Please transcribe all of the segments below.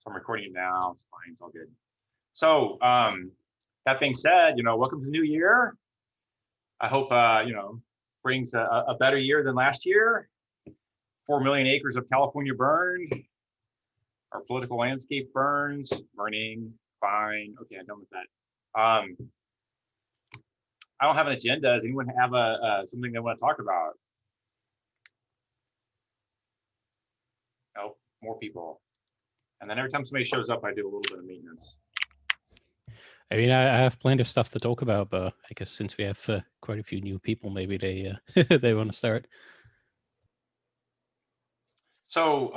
So I'm recording it now. It's fine. It's all good. So that being said, welcome to the new year. I hope brings a better year than last year. 4 million acres of California burned. Our political landscape burning. Fine. Okay, I'm done with that. I don't have an agenda. Does anyone have something they want to talk about? Nope, more people. And then every time somebody shows up, I do a little bit of maintenance. I mean, I have plenty of stuff to talk about, but I guess since we have quite a few new people, maybe they they want to start. So,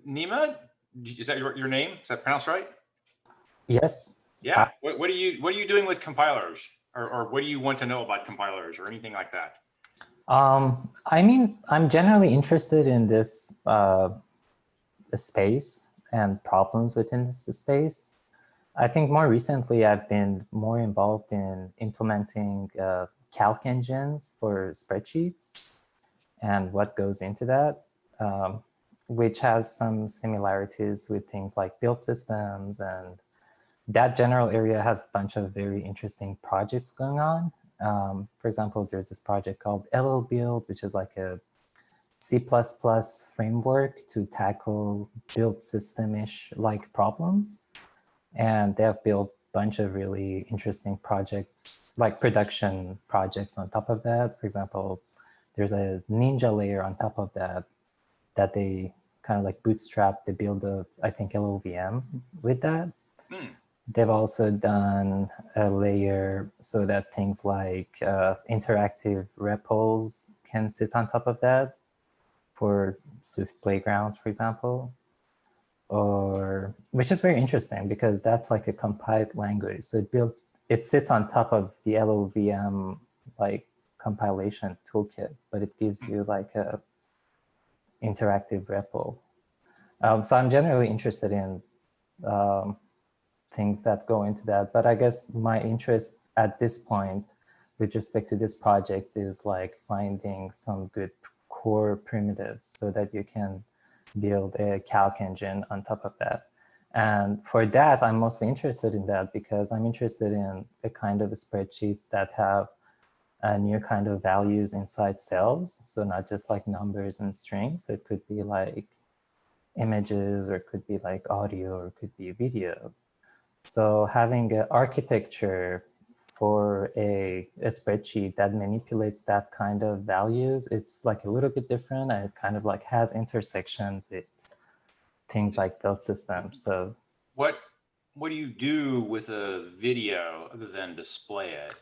Nima, is that your name? Is that pronounced right? Yes. Yeah. What are you doing with compilers, or what do you want to know about compilers, or anything like that? I mean, I'm generally interested in this space and problems within this space. I think more recently I've been more involved in implementing calc engines for spreadsheets and what goes into that, which has some similarities with things like build systems, and that general area has a bunch of very interesting projects going on. For example, there's this project called LLBuild, which is like a C++ framework to tackle build system-ish like problems. And they have built a bunch of really interesting projects, like production projects on top of that. For example, there's a Ninja layer on top of that they kind of like bootstrap the build of, I think, LLVM with that. They've also done a layer so that things like interactive repos can sit on top of that for Swift playgrounds, for example. Which is very interesting because that's like a compiled language. So it sits on top of the LLVM like compilation toolkit, but it gives you like a interactive repo. So I'm generally interested in things that go into that. But I guess my interest at this point with respect to this project is like finding some good core primitives so that you can build a calc engine on top of that. And for that, I'm mostly interested in that because I'm interested in a kind of spreadsheets that have a new kind of values inside cells. So not just like numbers and strings. It could be like images, or it could be like audio, or it could be video. So having an architecture for a spreadsheet that manipulates that kind of values, it's like a little bit different, and it kind of like has intersection with things like build systems. So what do you do with a video other than display it?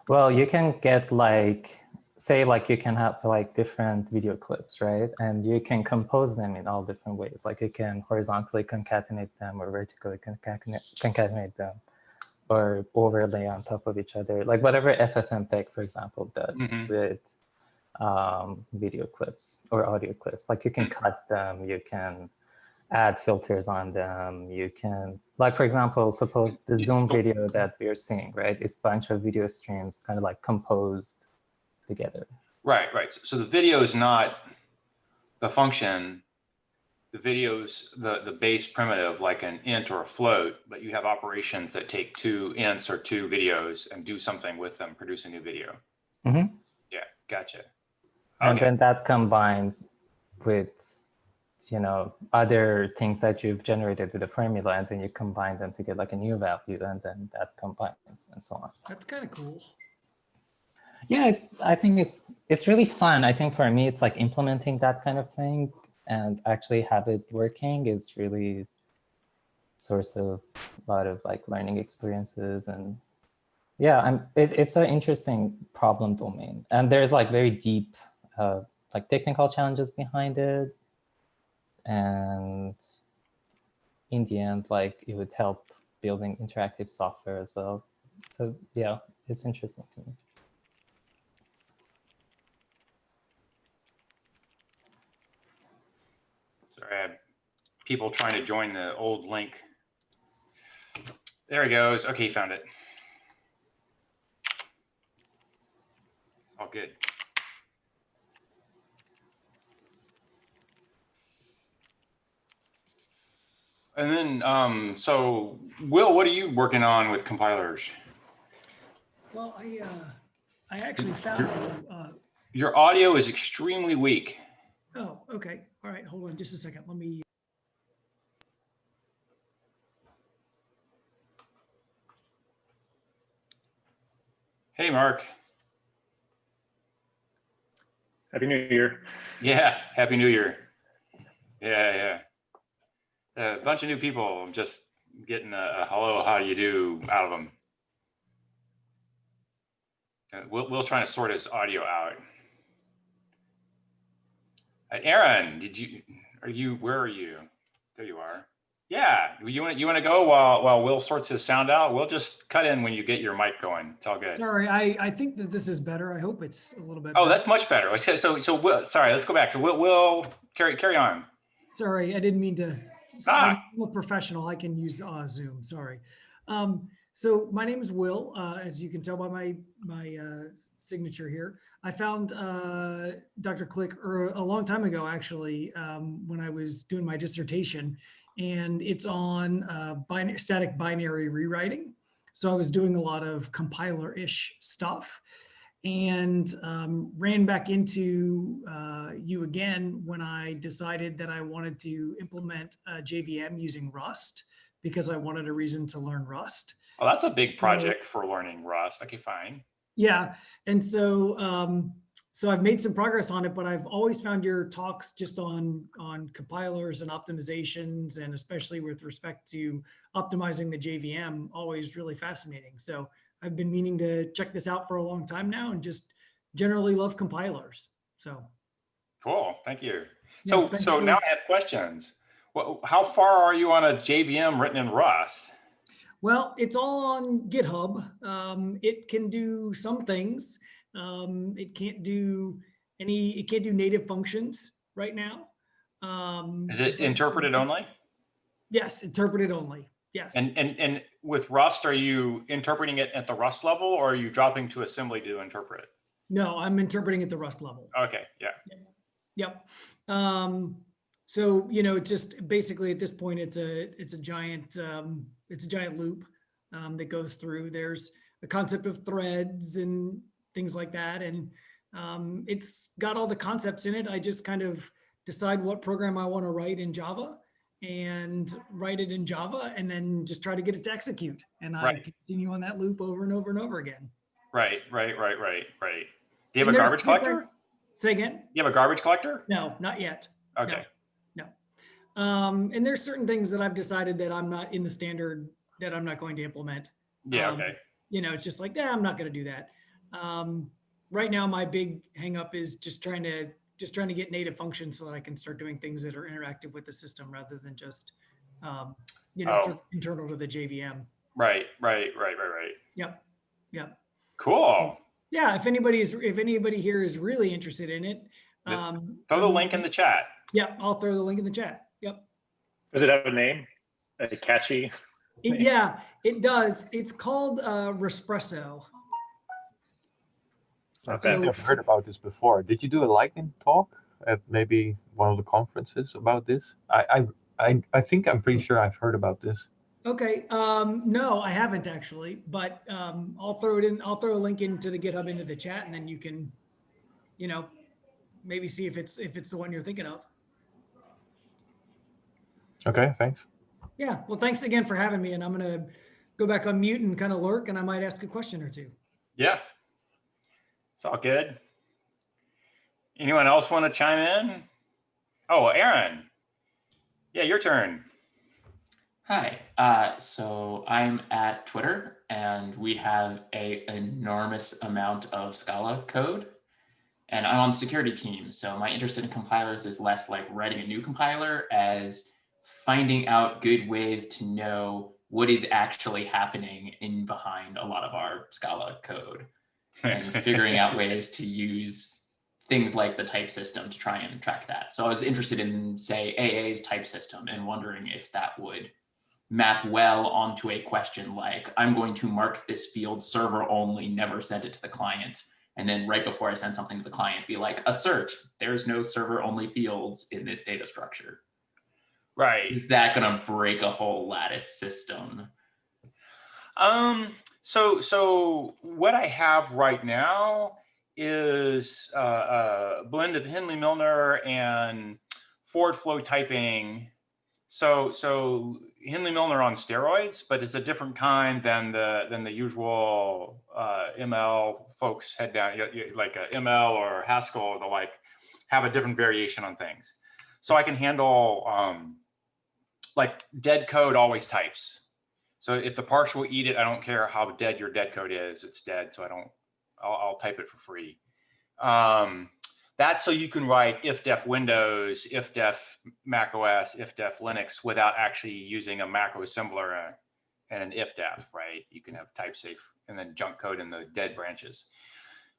Well, you can get like, say like you can have like different video clips, right? And you can compose them in all different ways. Like you can horizontally concatenate them or vertically concatenate them, or overlay on top of each other, like whatever FFmpeg, for example, does with video clips or audio clips. Like you can cut them, you can add filters on them, you can, like for example, suppose the Zoom video that we're seeing, right? It's a bunch of video streams kind of like composed together. Right. So the video is not the function. The video's the base primitive, like an int or a float, but you have operations that take two ints or two videos and do something with them, produce a new video. Yeah, gotcha. And then that combines with, other things that you've generated with the formula, and then you combine them to get like a new value, and then that combines and so on. That's kind of cool. Yeah, I think it's really fun. I think for me, it's like implementing that kind of thing and actually have it working is really source of a lot of like learning experiences. And yeah, it's an interesting problem domain, and there's like very deep like technical challenges behind it. And in the end, like it would help building interactive software as well. So yeah, it's interesting to me. Sorry, I have people trying to join the old link. There he goes. Okay, found it. All good. And then, so Will, what are you working on with compilers? Well, I actually found Your audio is extremely weak. oh, okay. All right, hold on just a second. Let me. Hey, Mark. Happy New Year. Yeah, Happy New Year. Yeah. A bunch of new people. I'm just getting a hello, how do you do out of them. Will's trying to sort his audio out. Aaron, where are you? There you are. Yeah, you want to go while Will sorts his sound out? We'll just cut in when you get your mic going. It's all good. Sorry, I think that this is better. I hope it's a little bit. Oh, better. that's much better. Okay, so Will, sorry, let's go back. So Will carry on. Sorry, I didn't mean to. Ah. I'm a professional. I can use Zoom. Sorry. So my name is Will. As you can tell by my signature here, I found Dr. Click a long time ago, actually, when I was doing my dissertation, and it's on static binary rewriting. So I was doing a lot of compiler-ish stuff, and ran back into you again when I decided that I wanted to implement JVM using Rust because I wanted a reason to learn Rust. Oh, that's a big project for learning Rust. Okay, fine. Yeah, and so so I've made some progress on it, but I've always found your talks just on compilers and optimizations, and especially with respect to optimizing the JVM, always really fascinating. So I've been meaning to check this out for a long time now, and just generally love compilers. So cool, thank you. Yeah, so now I have questions. Well, how far are you on a JVM written in Rust? Well, it's all on GitHub. It can do some things. It can't do native functions right now. Is it interpreted only? Yes, interpreted only. Yes. And with Rust, are you interpreting it at the Rust level, or are you dropping to assembly to interpret it? No, I'm interpreting at the Rust level. Okay, yeah. Yep. So it's just basically at this point, it's a giant loop that goes through. There's the concept of threads and things like that, and it's got all the concepts in it. I just kind of decide what program I want to write in Java and write it in Java, and then just try to get it to execute. And I continue on that loop over and over and over again. Right. Do you have a garbage collector? Say again? You have a garbage collector? No, not yet. Okay. No. And there's certain things that I've decided that I'm not in the standard that I'm not going to implement. Yeah, okay. It's just like, I'm not going to do that. Right now, my big hang up is just trying to get native functions so that I can start doing things that are interactive with the system rather than just, sort of internal to the JVM. Right. Yep. Cool. Yeah. If anybody here is really interested in it, throw the link in the chat. Yeah, I'll throw the link in the chat. Yep. Does it have a name? A catchy? Yeah, it does. It's called Respresso. I think I've heard about this before. Did you do a lightning talk at maybe one of the conferences about this? I think I'm pretty sure I've heard about this. Okay. No, I haven't actually, but I'll throw it in. I'll throw a link into the GitHub into the chat, and then you can, maybe see if it's the one you're thinking of. Okay, thanks. Yeah. Well, thanks again for having me, and I'm gonna go back on mute and kind of lurk, and I might ask a question or two. Yeah. It's all good. Anyone else want to chime in? Oh, Aaron. Yeah, your turn. Hi. So I'm at Twitter, and we have an enormous amount of Scala code. And I'm on the security team. So my interest in compilers is less like writing a new compiler as finding out good ways to know what is actually happening in behind a lot of our Scala code and figuring out ways to use things like the type system to try and track that. So I was interested in, say, AA's type system and wondering if that would map well onto a question like, I'm going to mark this field server only, never send it to the client. And then right before I send something to the client, be like, assert, there's no server only fields in this data structure. Right. Is that going to break a whole lattice system? So what I have right now is a blend of Hindley-Milner and forward flow typing. So Hindley-Milner on steroids, but it's a different kind than the usual ML folks head down, like a ML or Haskell, the like have a different variation on things. So I can handle like dead code always types. So if the parse will eat it, I don't care how dead your dead code is, it's dead. So I'll type it for free. That's so you can write if-def Windows, if-def Mac OS, if-def Linux without actually using a macro assembler and an if-def, right? You can have type safe and then junk code in the dead branches.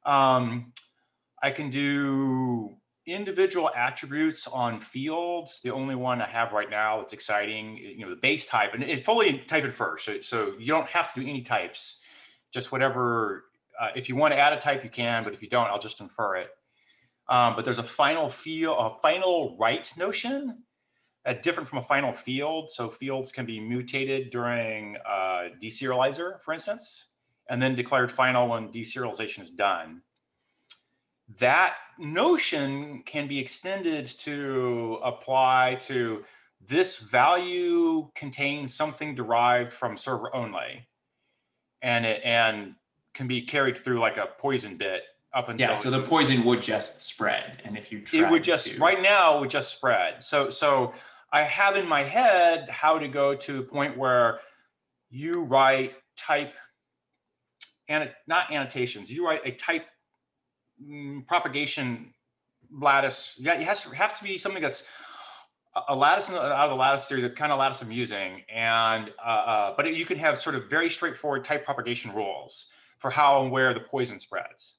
I can do individual attributes on fields. The only one I have right now that's exciting, the base type, and it's fully type it first. So you don't have to do any types, just whatever. If you want to add a type, you can, but if you don't, I'll just infer it. But there's a final write notion different from a final field. So fields can be mutated during deserializer, for instance, and then declared final when deserialization is done. That notion can be extended to apply to this value contains something derived from server only, and can be carried through like a poison bit up until so the poison would just spread, and if you tried it would just right now it would just spread. So I have in my head how to go to a point where you write type and not annotations. You write a type propagation lattice. Yeah, it has to be something that's a lattice out of the lattice theory, the kind of lattice I'm using, and but you can have sort of very straightforward type propagation rules for how and where the poison spreads,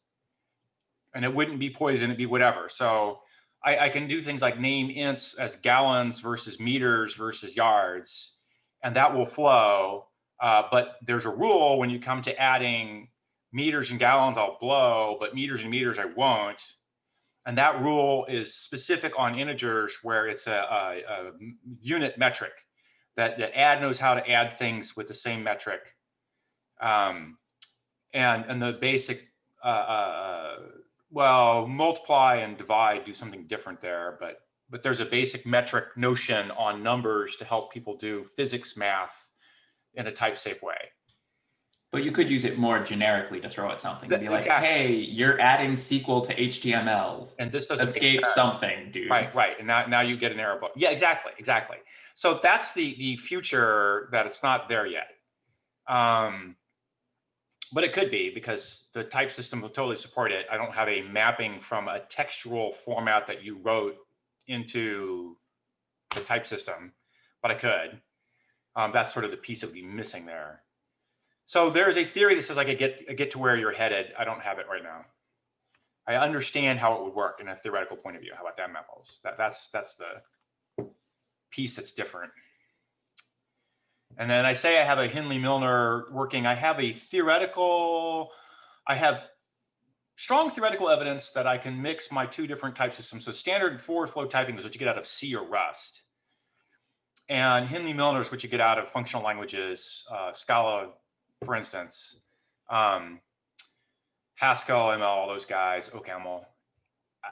and it wouldn't be poison, it'd be whatever. So I can do things like name ints as gallons versus meters versus yards, and that will flow. But there's a rule when you come to adding meters and gallons, I'll blow, but meters and meters I won't. And that rule is specific on integers where it's a unit metric that the add knows how to add things with the same metric. And the basic, well, multiply and divide do something different there, but there's a basic metric notion on numbers to help people do physics math in a type safe way. But you could use it more generically to throw at something and be like, exactly. Hey, you're adding SQL to HTML. And this doesn't escape something, dude. Right. And now you get an error book. Yeah, exactly. So that's the future that it's not there yet. But it could be because the type system will totally support it. I don't have a mapping from a textual format that you wrote into the type system, but I could. That's sort of the piece that would be missing there. So there's a theory that says I could get to where you're headed. I don't have it right now. I understand how it would work in a theoretical point of view. How about that, Maples? That's the piece that's different. And then I say I have a Hindley-Milner working. I have strong theoretical evidence that I can mix my two different type systems. So standard forward flow typing is what you get out of C or Rust. And Hindley-Milner is what you get out of functional languages, Scala, for instance, Haskell, ML, all those guys, OCaml.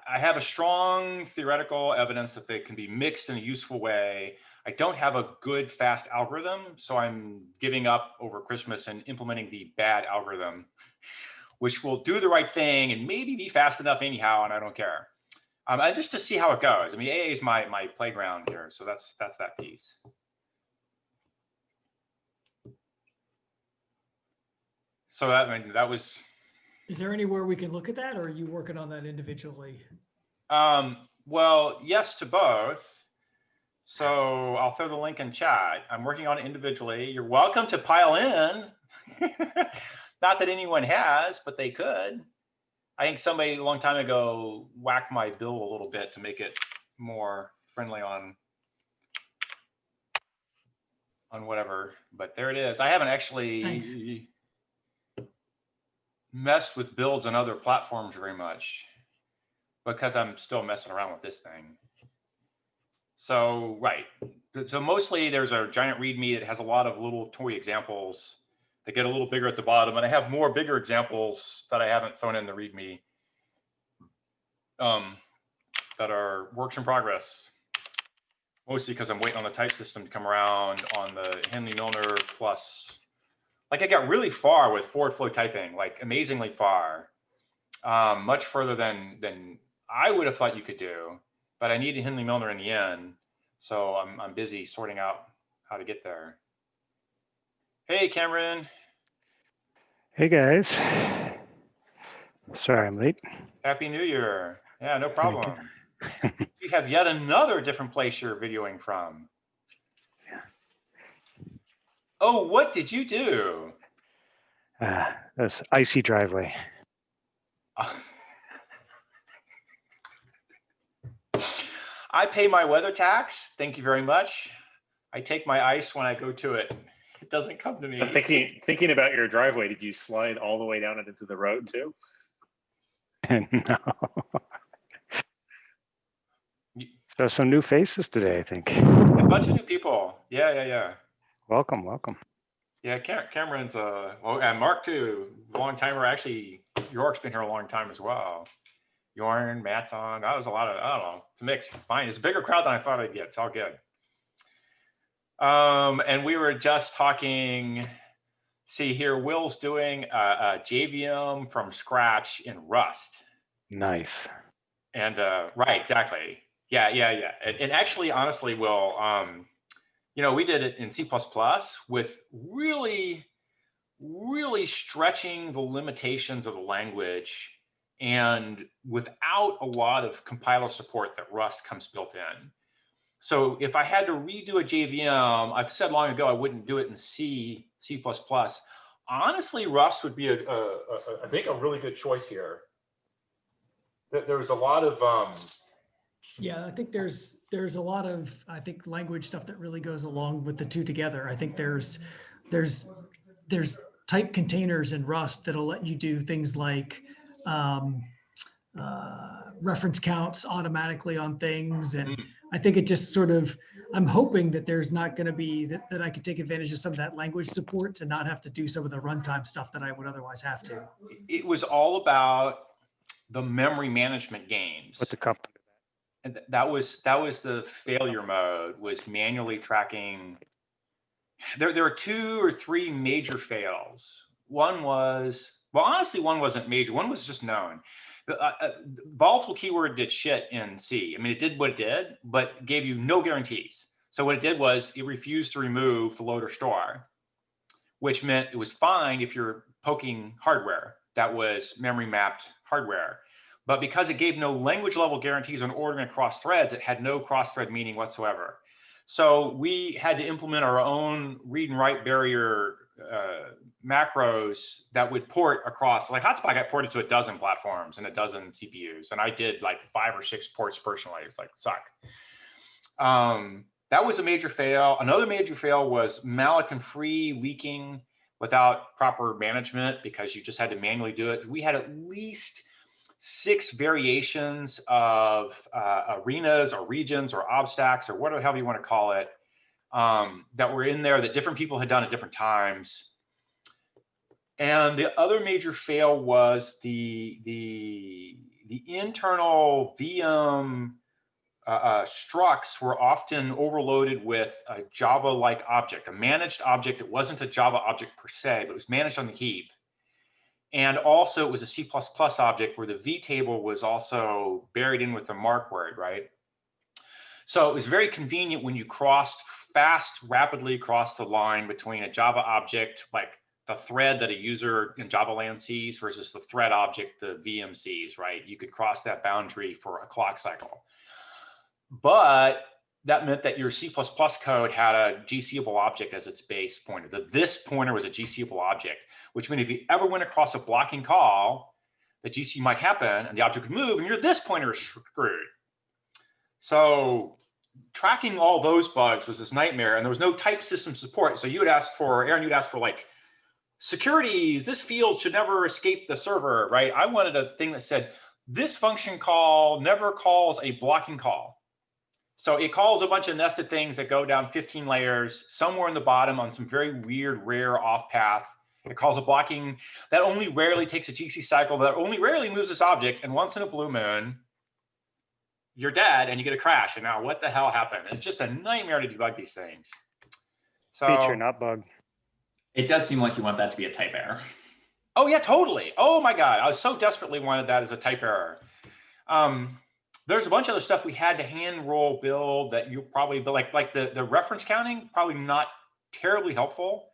I have a strong theoretical evidence that they can be mixed in a useful way. I don't have a good, fast algorithm, so I'm giving up over Christmas and implementing the bad algorithm, which will do the right thing and maybe be fast enough anyhow, and I don't care. Just to see how it goes. I mean, AA is my playground here, so that's that piece. So that was. Is there anywhere we can look at that, or are you working on that individually? Well, yes to both. So I'll throw the link in chat. I'm working on it individually. You're welcome to pile in. Not that anyone has, but they could. I think somebody a long time ago whacked my bill a little bit to make it more friendly on whatever, but there it is. I haven't actually messed with builds on other platforms very much because I'm still messing around with this thing. So, right. So mostly there's a giant README that has a lot of little toy examples that get a little bigger at the bottom. And I have more bigger examples that I haven't thrown in the README that are works in progress. Mostly because I'm waiting on the type system to come around on the Hindley-Milner plus. Like I got really far with forward flow typing, like amazingly far, much further than I would have thought you could do. But I needed Hindley-Milner in the end, so I'm busy sorting out how to get there. Hey, Cameron. Hey guys. Sorry I'm late. Happy New Year. Yeah, no problem. You have yet another different place you're videoing from. Oh, what did you do? This icy driveway. I pay my weather tax. Thank you very much. I take my ice when I go to it. It doesn't come to me. But thinking about your driveway, did you slide all the way down it into the road too? No. So some new faces today, I think. A bunch of new people. Yeah. Welcome, welcome. Yeah, Cameron's well, and Mark too, long timer. Actually, York's been here a long time as well. Yorn, Matt's on. That was a lot of, I don't know, it's a mix. Fine, it's a bigger crowd than I thought I'd get. It's all good. And we were just talking. See here, Will's doing a JVM from scratch in Rust. Nice. And right, exactly. Yeah. And actually, honestly, Will, you know, we did it in C++ with really stretching the limitations of the language and without a lot of compiler support that Rust comes built in. So if I had to redo a JVM, I've said long ago I wouldn't do it in C++. Honestly, Rust would be I think a really good choice here. There was a lot of yeah, I think there's a lot of language stuff that really goes along with the two together. I think there's type containers in Rust that'll let you do things like reference counts automatically on things, and I think it just sort of, I'm hoping that there's not going to be that I could take advantage of some of that language support to not have to do some of the runtime stuff that I would otherwise have to. It was all about the memory management gains. What the company? And that was the failure mode, was manually tracking. There were 2 or 3 major fails. One was, well, honestly, one wasn't major. One was just known. Volatile keyword did shit in C. I mean, it did what it did, but gave you no guarantees. So what it did was it refused to remove the load or store, which meant it was fine if you're poking hardware that was memory mapped hardware. But because it gave no language level guarantees on ordering across threads, it had no cross-thread meaning whatsoever. So we had to implement our own read and write barrier macros that would port across. Like HotSpot got ported to a dozen platforms and a dozen CPUs, and I did like 5 or 6 ports personally. It's like, suck. That was a major fail. Another major fail was malloc and free leaking without proper management, because you just had to manually do it. We had at least 6 variations of arenas or regions or obstacks or whatever the hell you want to call it, that were in there that different people had done at different times. And the other major fail was the internal VM structs were often overloaded with a Java-like object, a managed object. It wasn't a Java object per se, but it was managed on the heap. And also it was a C++ object where the V table was also buried in with the mark word, right? So it was very convenient when you rapidly crossed the line between a Java object, like the thread that a user in Java land sees, versus the thread object the VM sees, right? You could cross that boundary for a clock cycle. But that meant that your C++ code had a GCable object as its base pointer. This pointer was a GCable object, which meant if you ever went across a blocking call, the GC might happen and the object would move and your this pointer is screwed. So tracking all those bugs was this nightmare, and there was no type system support. So you would ask for, Aaron, you'd ask for like, security, this field should never escape the server, right? I wanted a thing that said, this function call never calls a blocking call. So it calls a bunch of nested things that go down 15 layers, somewhere in the bottom on some very weird, rare off path. It calls a blocking that only rarely takes a GC cycle, that only rarely moves this object. And once in a blue moon, you're dead and you get a crash. And now what the hell happened? It's just a nightmare to debug these things. So, Feature, not bug. It does seem like you want that to be a type error. oh yeah, totally. Oh my God, I so desperately wanted that as a type error. There's a bunch of other stuff we had to hand roll build that you probably, but like the reference counting, probably not terribly helpful.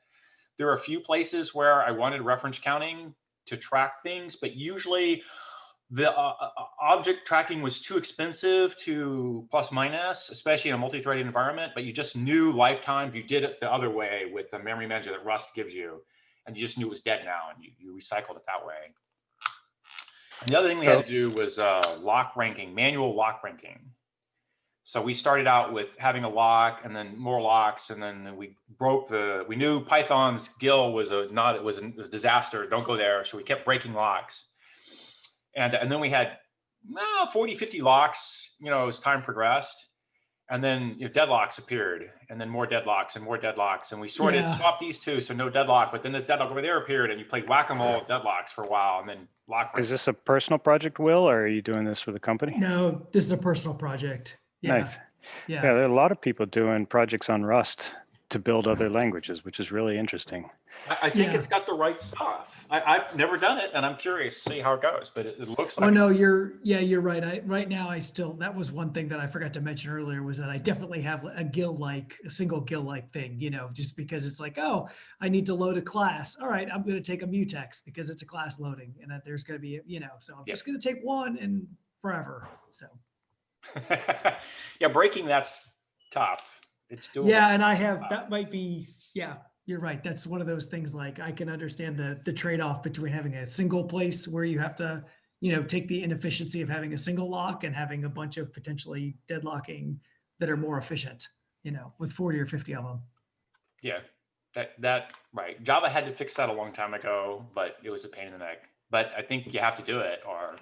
There are a few places where I wanted reference counting to track things, but usually the object tracking was too expensive to plus minus, especially in a multi-threaded environment, but you just knew lifetimes. You did it the other way with the memory manager that Rust gives you, and you just knew it was dead now, and you recycled it that way. And the other thing we had to do was lock ranking, manual lock ranking. So we started out with having a lock and then more locks, and then we knew Python's GIL was a disaster. Don't go there. So we kept breaking locks. And then we had 40, 50 locks, as time progressed. And then deadlocks appeared, and then more deadlocks and more deadlocks. And we swapped these two, so no deadlock, but then this deadlock over there appeared, and you played whack-a-mole with deadlocks for a while, and then lock. Is this a personal project, Will, or are you doing this with a company? No, this is a personal project. Yeah. Nice. Yeah. Yeah, there are a lot of people doing projects on Rust to build other languages, which is really interesting. I think it's got the right stuff. I've never done it, and I'm curious to see how it goes, but it looks like. Oh no, you're right. Right now, that was one thing that I forgot to mention earlier, was that I definitely have a single GIL-like thing, just because it's like, oh, I need to load a class. All right, I'm going to take a mutex because it's a class loading, and that there's going to be, so I'm just going to take one and forever. So. Yeah, breaking that's tough. It's doable. Yeah, and that might be, yeah, you're right. That's one of those things, like I can understand the trade-off between having a single place where you have to, take the inefficiency of having a single lock and having a bunch of potentially deadlocking that are more efficient, with 40 or 50 of them. Yeah, that right. Java had to fix that a long time ago, but it was a pain in the neck. But I think you have to do it, or.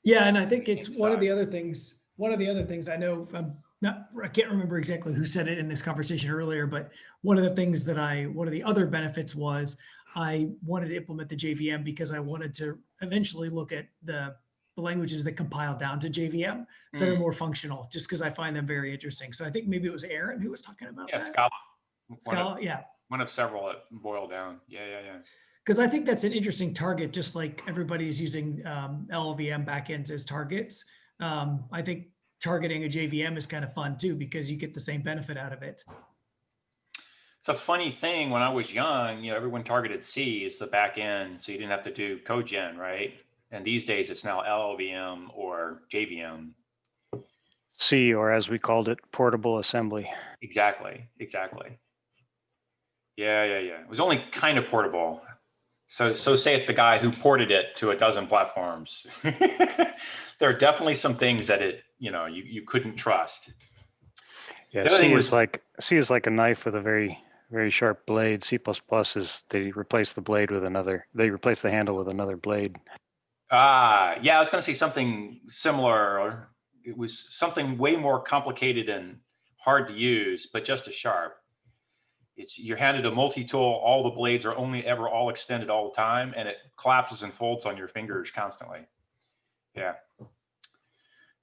Yeah, and I think it's one of the other things I know, I can't remember exactly who said it in this conversation earlier, but one of the other benefits was I wanted to implement the JVM because I wanted to eventually look at the languages that compile down to JVM that are more functional, just because I find them very interesting. So I think maybe it was Aaron who was talking about that. Scala. Scala, yeah. One of several that boiled down. Yeah. Because I think that's an interesting target, just like everybody's using LLVM backends as targets. I think targeting a JVM is kind of fun too, because you get the same benefit out of it. It's a funny thing. When I was young, everyone targeted C as the back end, so you didn't have to do code gen, right? And these days it's now LLVM or JVM. C, or as we called it, portable assembly. Exactly. Yeah. It was only kind of portable. So saith the guy who ported it to a dozen platforms. There are definitely some things that you couldn't trust. Yeah, C is like a knife with a very, very sharp blade. C++ is they replace the blade with another. They replace the handle with another blade. Yeah, I was going to say something similar. It was something way more complicated and hard to use, but just as sharp. You're handed a multi-tool, all the blades are only ever all extended all the time, and it collapses and folds on your fingers constantly. Yeah.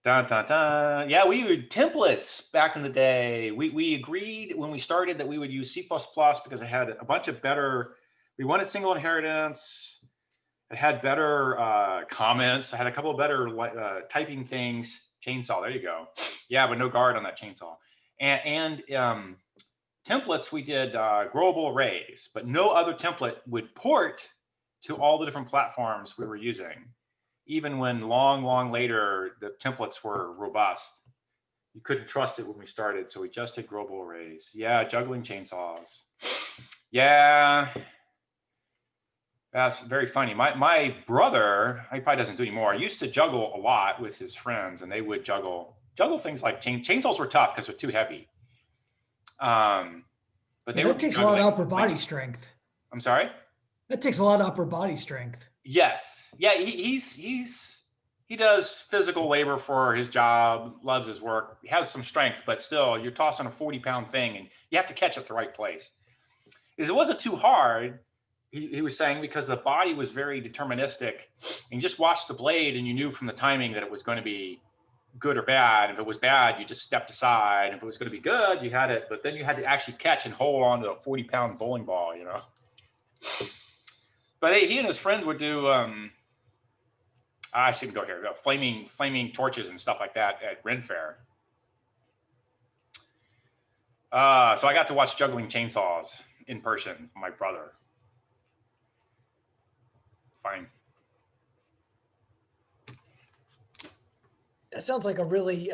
Yeah, we used templates back in the day. We agreed when we started that we would use C++ because it had a bunch of better, we wanted single inheritance. It had better comments. I had a couple of better typing things. Chainsaw, there you go. Yeah, but no guard on that chainsaw. And templates, we did growable arrays, but no other template would port to all the different platforms we were using. Even when long later, the templates were robust. You couldn't trust it when we started, so we just did growable arrays. Yeah, juggling chainsaws. Yeah, that's very funny. My brother, he probably doesn't do anymore, used to juggle a lot with his friends, and they would juggle things like chainsaws were tough because they're too heavy. But that takes a lot of upper body strength. I'm sorry? That takes a lot of upper body strength. Yes. Yeah, he's he does physical labor for his job, loves his work, he has some strength, but still you're tossing a 40-pound thing and you have to catch it the right place. It wasn't too hard, he was saying, because the body was very deterministic, and you just watched the blade and you knew from the timing that it was going to be good or bad. If it was bad, you just stepped aside. If it was going to be good, you had it, but then you had to actually catch and hold on to a 40-pound bowling ball, you know. But he and his friends would do, I shouldn't go here, flaming torches and stuff like that at Ren Fair. So I got to watch juggling chainsaws in person from my brother. Fine. That sounds like a really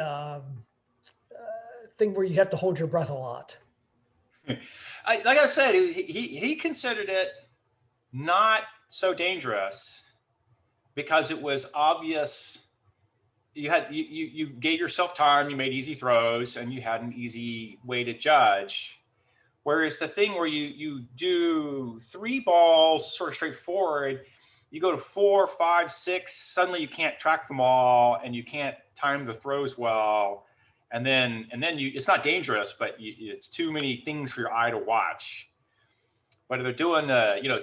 thing where you have to hold your breath a lot. Like I said, he considered it not so dangerous because it was obvious. You gave yourself time, you made easy throws, and you had an easy way to judge. Whereas the thing where you do 3 balls sort of straightforward, you go to 4, 5, 6, suddenly you can't track them all and you can't time the throws well. And then it's not dangerous, but it's too many things for your eye to watch. But if they're doing,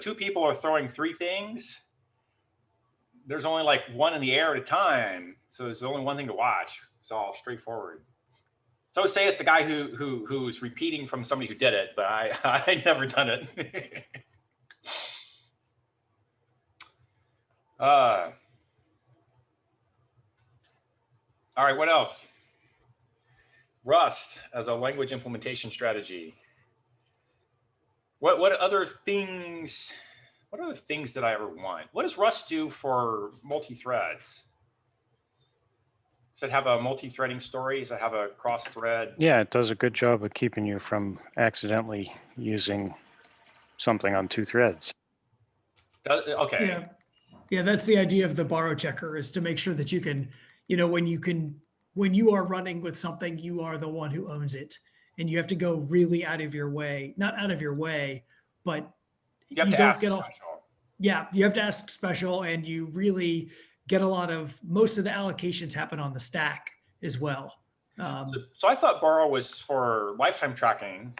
2 people are throwing 3 things, there's only like 1 in the air at a time. So there's only 1 thing to watch. It's all straightforward. So say it's the guy who's repeating from somebody who did it, but I never done it. All right, what else? Rust as a language implementation strategy. What other things did I ever want? What does Rust do for multi-threads? Does it have a multi-threading story? Does it have a cross-thread? Yeah, it does a good job of keeping you from accidentally using something on 2 threads. Okay. Yeah, that's the idea of the borrow checker, is to make sure that you can, when you are running with something, you are the one who owns it. And you have to go really out of your way, not out of your way, but you don't get special. Yeah, you have to ask special, and you really get most of the allocations happen on the stack as well. So I thought borrow was for lifetime tracking,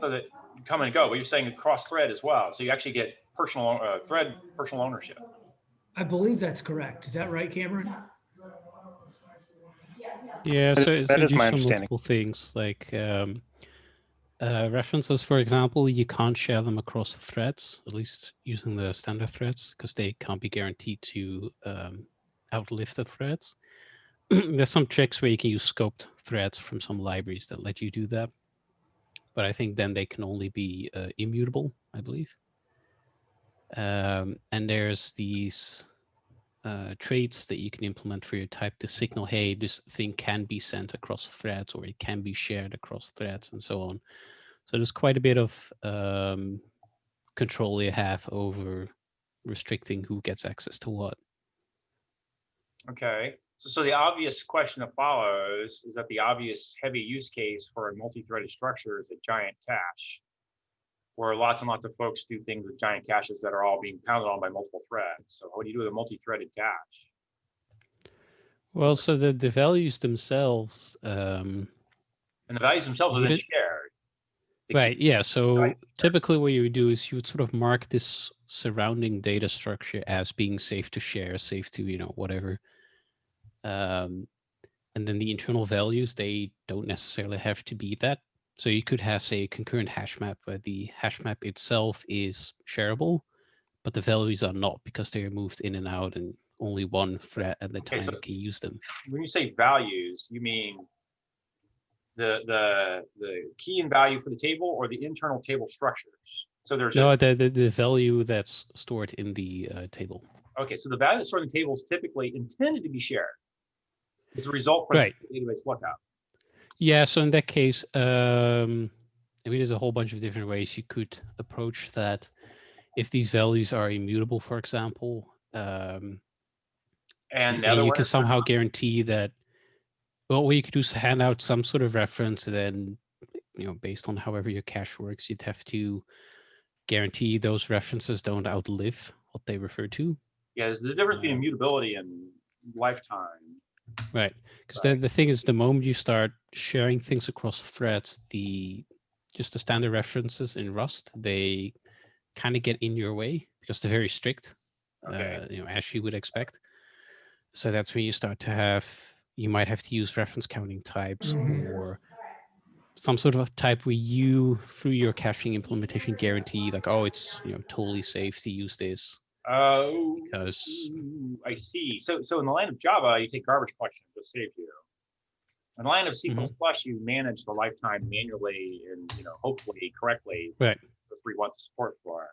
so that you come and go, but you're saying cross thread as well. So you actually get personal ownership. I believe that's correct. Is that right, Cameron? Yeah, so it's that is my some understanding. multiple things like references, for example, you can't share them across threads, at least using the standard threads, because they can't be guaranteed to outlive the threads. There's some tricks where you can use scoped threads from some libraries that let you do that. But I think then they can only be immutable, I believe. And there's these traits that you can implement for your type to signal, hey, this thing can be sent across threads, or it can be shared across threads, and so on. So there's quite a bit of control you have over restricting who gets access to what. Okay. So the obvious question that follows is that the obvious heavy use case for a multi-threaded structure is a giant cache, where lots and lots of folks do things with giant caches that are all being pounded on by multiple threads. So what do you do with a multi-threaded cache? Well, so the values themselves... and the values themselves are then shared. Right, yeah. So typically what you would do is you would sort of mark this surrounding data structure as being safe to share, safe to, whatever. And then the internal values, they don't necessarily have to be that. So you could have, say, a concurrent hash map where the hash map itself is shareable, but the values are not, because they are moved in and out and only one thread at the time can use them. When you say values, you mean the key and value for the table, or the internal table structures? So there's the value that's stored in the table. Okay, so the value that's stored in the table is typically intended to be shared as a result from the database lookup. Yeah, so in that case, there's a whole bunch of different ways you could approach that. If these values are immutable, for example, and you can somehow guarantee that, well, what you could do is hand out some sort of reference, and then, based on however your cache works, you'd have to guarantee those references don't outlive what they refer to. Yeah, there's the difference between immutability and lifetime. Right. Because the thing is, the moment you start sharing things across threads, just the standard references in Rust, they kind of get in your way because they're very strict, Okay. as you would expect. So that's when you start to you might have to use reference counting types or some sort of a type where you, through your caching implementation, guarantee like, oh, it's totally safe to use this. Because I see. So in the land of Java, you take garbage collection to save you. In the land of C++, you manage the lifetime manually and hopefully correctly. Right. That's what we want the support for.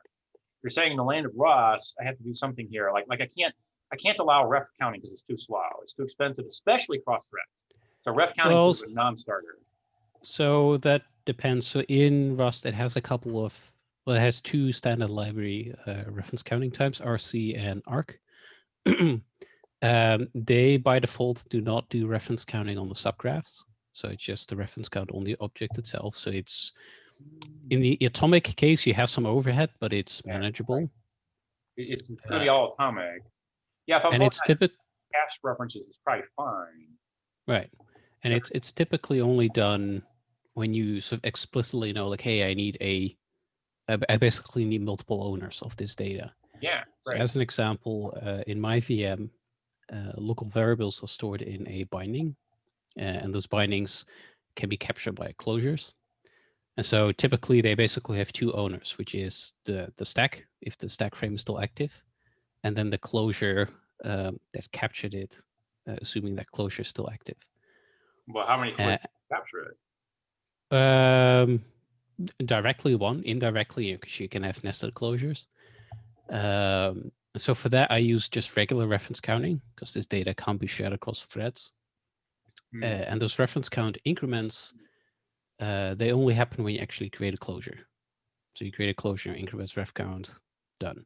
You're saying in the land of Rust, I have to do something here. Like I can't allow ref counting because it's too slow. It's too expensive, especially cross threads. So ref counting is sort of a non-starter. So that depends. So in Rust, it has it has two standard library reference counting types, RC and ARC. They by default do not do reference counting on the subgraphs. So it's just the reference count on the object itself. So it's in the atomic case, you have some overhead, but it's manageable. Right. It's going to be all atomic. Yeah, if I'm and it's typical cache references, it's probably fine. Right, and it's typically only done when you sort of explicitly know, like, hey, I basically need multiple owners of this data. Yeah. So right. as an example, in my VM, local variables are stored in a binding, and those bindings can be captured by closures. And so typically they basically have two owners, which is the stack, if the stack frame is still active, and then the closure that captured it, assuming that closure is still active. Well, how many closures capture it? Directly one, indirectly, because you can have nested closures. So for that, I use just regular reference counting because this data can't be shared across threads. And those reference count increments, they only happen when you actually create a closure. So you create a closure, increments ref count, done.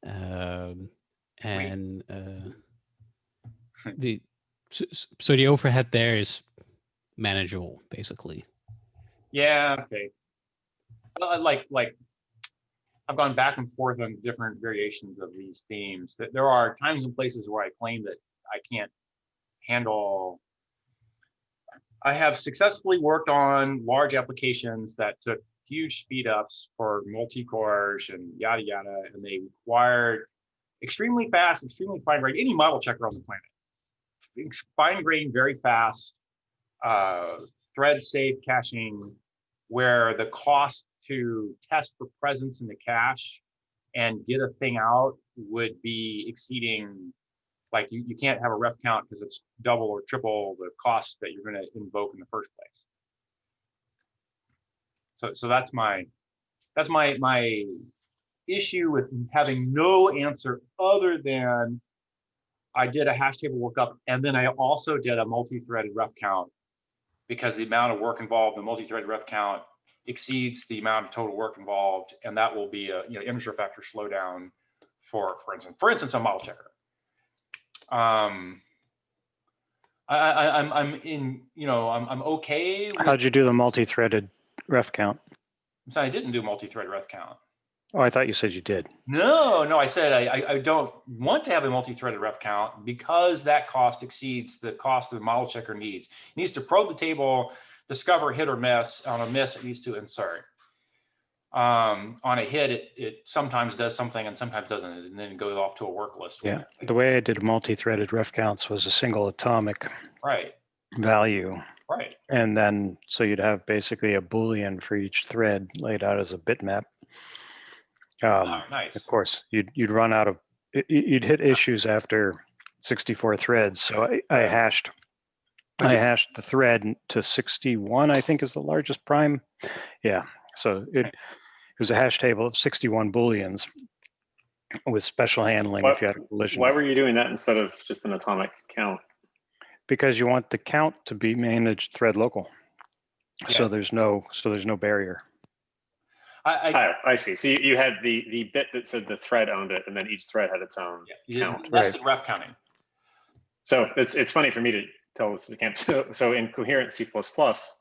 So the overhead there is manageable, basically. Yeah. Okay. Like I've gone back and forth on different variations of these themes. There are times and places where I claim that I can't handle. I have successfully worked on large applications that took huge speed ups for multi-cores and yada yada, and they required extremely fast, extremely fine grained, any model checker on the planet. Fine grained, very fast, thread safe caching, where the cost to test for presence in the cache and get a thing out would be exceeding, like you can't have a ref count because it's double or triple the cost that you're going to invoke in the first place. So that's my issue with having no answer other than I did a hash table lookup and then I also did a multi-threaded ref count because the amount of work involved in the multi-threaded ref count exceeds the amount of total work involved, and that will be a image refactor slowdown for instance a model checker. I'm okay with, how'd you do the multi-threaded ref count? I'm sorry, I didn't do multi-thread ref count. Oh, I thought you said you did. No, I said I don't want to have a multi-threaded ref count because that cost exceeds the cost of the model checker needs. It needs to probe the table, discover hit or miss. On a miss, it needs to insert. On a hit, it sometimes does something and sometimes doesn't, and then it goes off to a work list. Yeah, the way I did multi-threaded ref counts was a single atomic value. Right. And then, so you'd have basically a Boolean for each thread laid out as a bitmap. Nice. Of course, you'd run out of, you'd hit issues after 64 threads. So I hashed the thread to 61, I think is the largest prime. Yeah, so it was a hash table of 61 Booleans with special handling if you had a collision. Why were you doing that instead of just an atomic count? Because you want the count to be managed thread local. Yeah. So there's no barrier. I see. So you had the bit that said the thread owned it, and then each thread had its own count. Nested ref counting. So it's funny for me to tell this. So in coherent C++,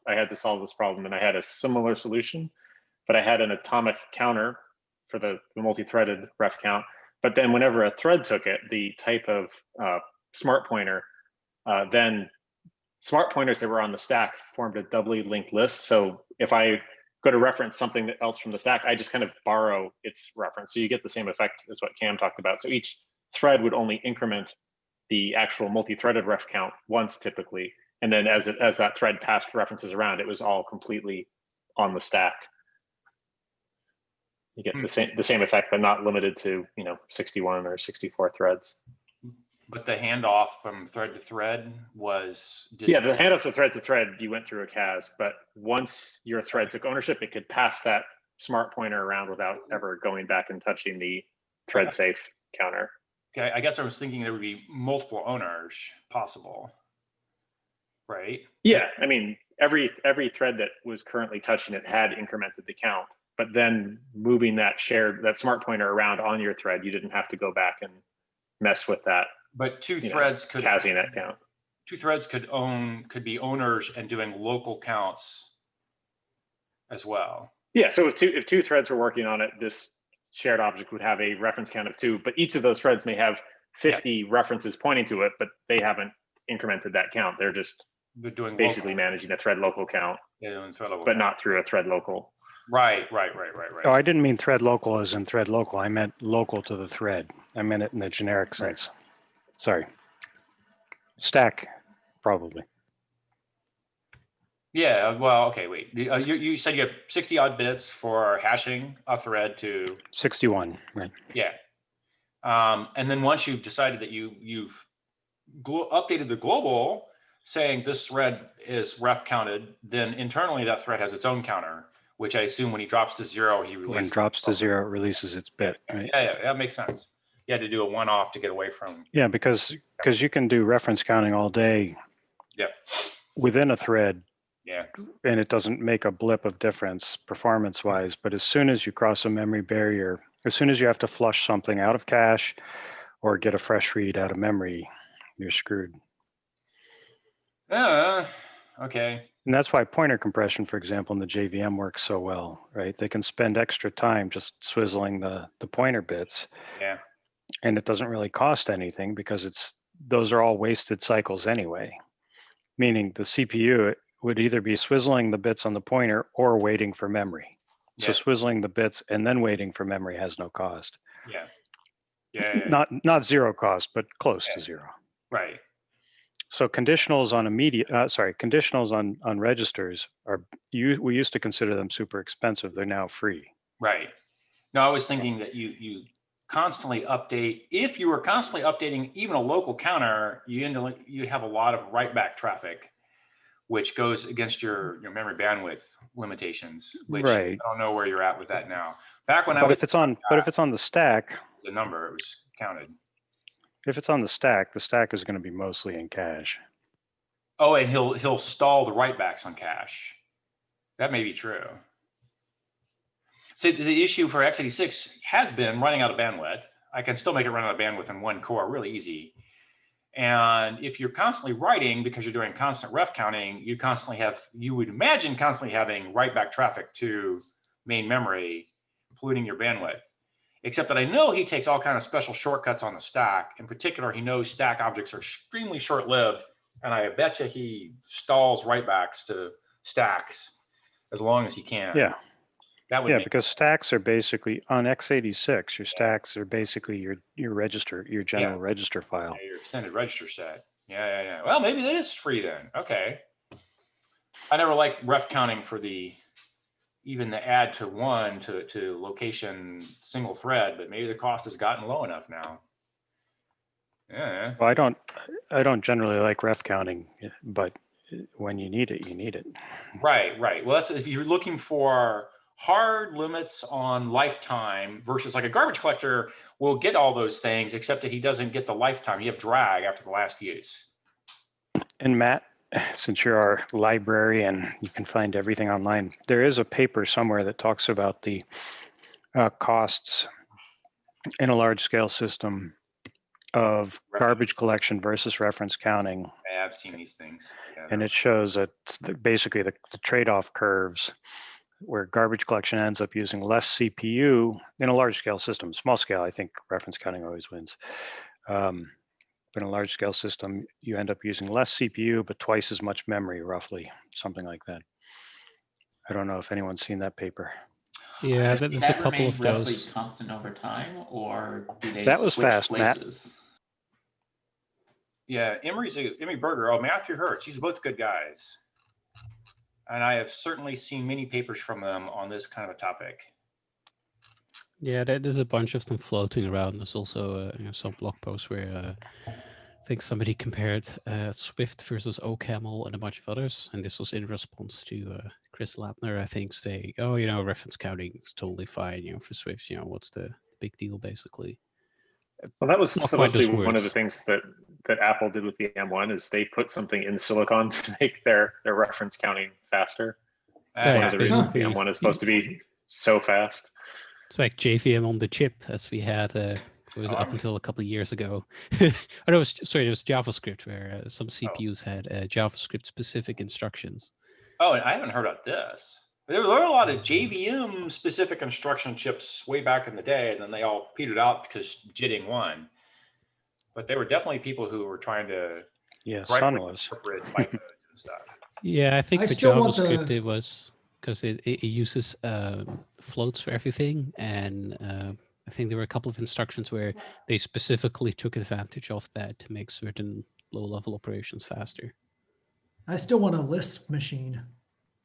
I had to solve this problem, and I had a similar solution, but I had an atomic counter for the multi-threaded ref count, But then whenever a thread took it, the type of smart pointer, then smart pointers that were on the stack formed a doubly linked list. So if I go to reference something else from the stack, I just kind of borrow its reference. So you get the same effect as what Cam talked about. So each thread would only increment the actual multi-threaded ref count once typically. And then as that thread passed references around, it was all completely on the stack. You get the same effect, but not limited to 61 or 64 threads. But the handoff from thread to thread was yeah, the handoff from thread to thread, you went through a CAS, but once your thread took ownership, it could pass that smart pointer around without ever going back and touching the thread safe counter. Okay, I guess I was thinking there would be multiple owners possible, right? Yeah, I mean, every thread that was currently touching it had incremented the count, but then moving that smart pointer around on your thread, you didn't have to go back and mess with that. But two threads could CASing that count. Two threads could be owners and doing local counts as well. Yeah, so if two threads were working on it, this shared object would have a reference count of 2, but each of those threads may have 50 references pointing to it, but they haven't incremented that count. They're doing basically managing a thread local count, doing thread local but count. Not through a thread local. Right. Oh, I didn't mean thread local as in thread local. I meant local to the thread. I meant it in the generic sense. Sorry. Stack, probably. Yeah, well, okay, wait. You said you have 60 odd bits for hashing a thread to 61, right? Yeah. And then once you've decided that you've updated the global saying this thread is ref counted, then internally that thread has its own counter, which I assume when he drops to 0, he releases. When it drops to 0, it releases its bit, right? Yeah, that makes sense. You had to do a one-off to get away from. Yeah, because you can do reference counting all day. Yeah. Within a thread. Yeah. And it doesn't make a blip of difference performance-wise. But as soon as you cross a memory barrier, as soon as you have to flush something out of cache or get a fresh read out of memory, you're screwed. Okay. And that's why pointer compression, for example, in the JVM works so well, right? They can spend extra time just swizzling the pointer bits. Yeah. And it doesn't really cost anything because those are all wasted cycles anyway. Meaning the CPU would either be swizzling the bits on the pointer or waiting for memory. So swizzling the bits and then waiting for memory has no cost. Yeah. Not zero cost, but close to zero. Right. So conditionals on conditionals on registers we used to consider them super expensive. They're now free. Right. No, I was thinking that you constantly update. If you were constantly updating even a local counter, you have a lot of write back traffic, which goes against your memory bandwidth limitations. Which right. I don't know where you're at with that now. Back when if it's on the stack, the number it was counted. If it's on the stack is going to be mostly in cache. Oh, and he'll stall the write backs on cache. That may be true. So the issue for x86 has been running out of bandwidth. I can still make it run out of bandwidth in one core, really easy. And if you're constantly writing because you're doing constant ref counting, you would imagine constantly having write back traffic to main memory, polluting your bandwidth. Except that I know he takes all kinds of special shortcuts on the stack. In particular, he knows stack objects are extremely short-lived, and I bet you he stalls write-backs to stacks as long as he can. Yeah. That would because stacks are basically on x86. Your stacks are basically your register, your general register file. Yeah, your extended register set. Yeah. Well, maybe that is free then. Okay. I never liked ref counting for even the add to one to location single thread, but maybe the cost has gotten low enough now. Yeah. Well, I don't generally like ref counting, but when you need it, you need it. Right. Well, that's if you're looking for hard limits on lifetime versus like a garbage collector will get all those things, except that he doesn't get the lifetime. You have drag after the last use. And Matt, since you're our librarian, you can find everything online. There is a paper somewhere that talks about the costs in a large-scale system of garbage collection versus reference counting. I've seen these things. Yeah, and it shows that basically the trade-off curves where garbage collection ends up using less CPU in a large scale system. Small scale, I think reference counting always wins. But in a large scale system, you end up using less CPU, but twice as much memory, roughly, something like that. I don't know if anyone's seen that paper. Yeah, Does there's a that couple remain of roughly those. constant over time, or do they That was switch fast, Matt. places? Yeah, Emery Berger. Oh, Matthew Hertz. These are both good guys. And I have certainly seen many papers from them on this kind of a topic. Yeah, there's a bunch of them floating around. There's also some blog posts where I think somebody compared Swift versus OCaml and a bunch of others, and this was in response to Chris Latner, I think, saying, "Oh, reference counting is totally fine, for Swift. What's the big deal, basically?" Well, that was Not supposed quite to those be one of the words. things that Apple did with the M1 is they put something in silicon to make their reference counting faster. Yeah, One it's of the reasons the basically- M1 is supposed to be so fast. It's like JVM on the chip, as we had was up until a couple of years ago. It was JavaScript, where some CPUs had JavaScript-specific instructions. Oh, and I haven't heard about this. There were a lot of JVM-specific instruction chips way back in the day, and then they all petered out because JITting won. But there were definitely people who were trying to interpret bytecodes and stuff. Yeah, I think I for still want JavaScript the- it was because it uses floats for everything, and I think there were a couple of instructions where they specifically took advantage of that to make certain low-level operations faster. I still want a Lisp machine.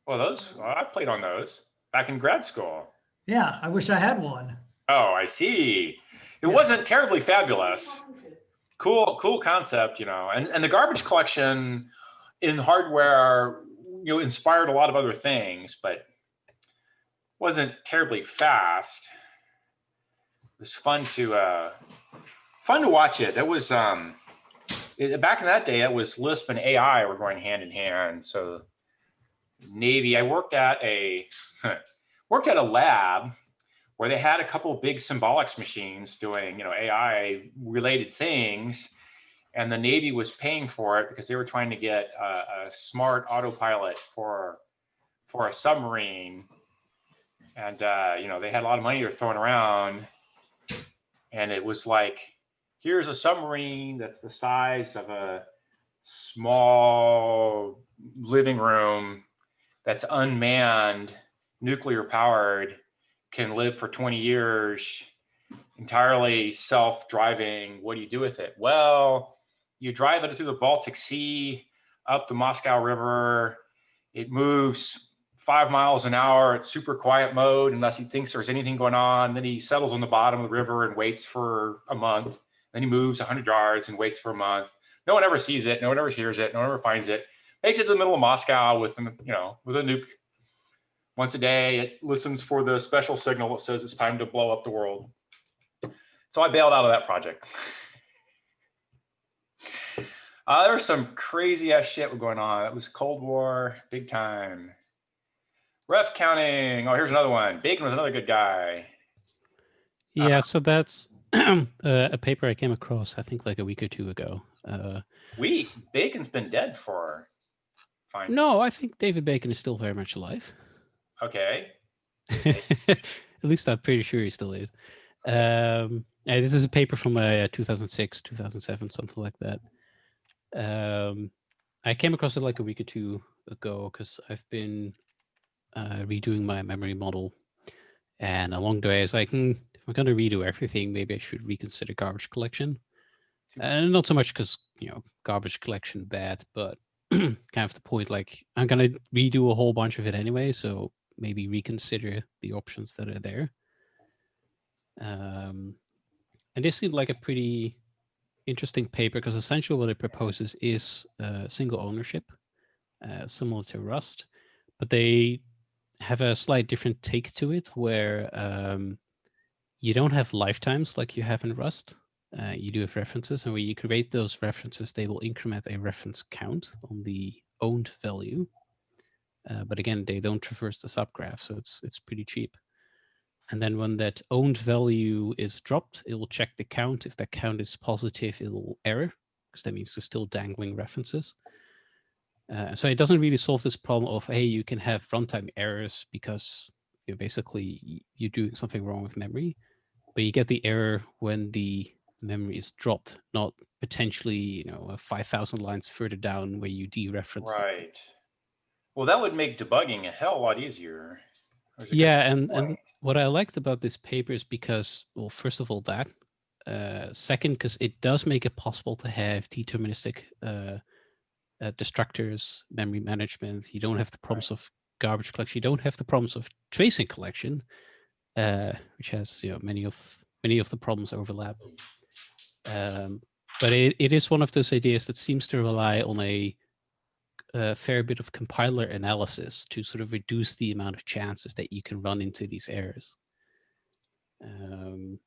Well, I played on those back in grad school. Yeah, I wish I had one. Oh, I see. It wasn't terribly fabulous. Cool concept, and the garbage collection in hardware, inspired a lot of other things, but wasn't terribly fast. It was fun to watch it. That was back in that day. It was Lisp and AI were going hand in hand. So Navy, I worked at a lab where they had a couple of big symbolics machines doing AI related things, and the Navy was paying for it because they were trying to get a smart autopilot for a submarine, and they had a lot of money they were throwing around, and it was like, here's a submarine that's the size of a small living room that's unmanned, nuclear powered, can live for 20 years, entirely self-driving. What do you do with it? Well, you drive it through the Baltic Sea, up the Moscow River. It moves 5 miles an hour at super quiet mode unless he thinks there's anything going on. Then he settles on the bottom of the river and waits for a month. Then he moves 100 yards and waits for a month. No one ever sees it. No one ever hears it. No one ever finds it. Makes it to the middle of Moscow with a nuke. Once a day, it listens for the special signal that says it's time to blow up the world. So I bailed out of that project. There was some crazy ass shit going on. It was Cold War, big time. Ref counting. Oh, here's another one. Bacon was another good guy. Yeah, so that's a paper I came across, I think, like a week or two ago. Bacon's been dead for fine. No, I think David Bacon is still very much alive. Okay. At least I'm pretty sure he still is. This is a paper from 2006, 2007, something like that. I came across it like a week or two ago because I've been redoing my memory model. And along the way, I was like, if I'm going to redo everything, maybe I should reconsider garbage collection. And not so much because, garbage collection bad, but kind of the point, like, I'm going to redo a whole bunch of it anyway, so maybe reconsider the options that are there. And this seemed like a pretty interesting paper because essentially what it proposes is single ownership, similar to Rust, but they have a slight different take to it where you don't have lifetimes like you have in Rust. You do have references, and when you create those references, they will increment a reference count on the owned value. But again, they don't traverse the subgraph, so it's pretty cheap. And then when that owned value is dropped, it will check the count. If that count is positive, it will error, because that means there's still dangling references. So it doesn't really solve this problem of, hey, you can have runtime errors because you're doing something wrong with memory, but you get the error when the memory is dropped, not potentially 5,000 lines further down where you dereference something. Right. Well, that would make debugging a hell of a lot easier. Yeah, and what I liked about this paper is because, well, first of all, that. Second, because it does make it possible to have deterministic destructors, memory management. You don't have the problems of garbage collection. You don't have the problems of tracing collection, which has many of the problems overlap. But it is one of those ideas that seems to rely on a fair bit of compiler analysis to sort of reduce the amount of chances that you can run into these errors. And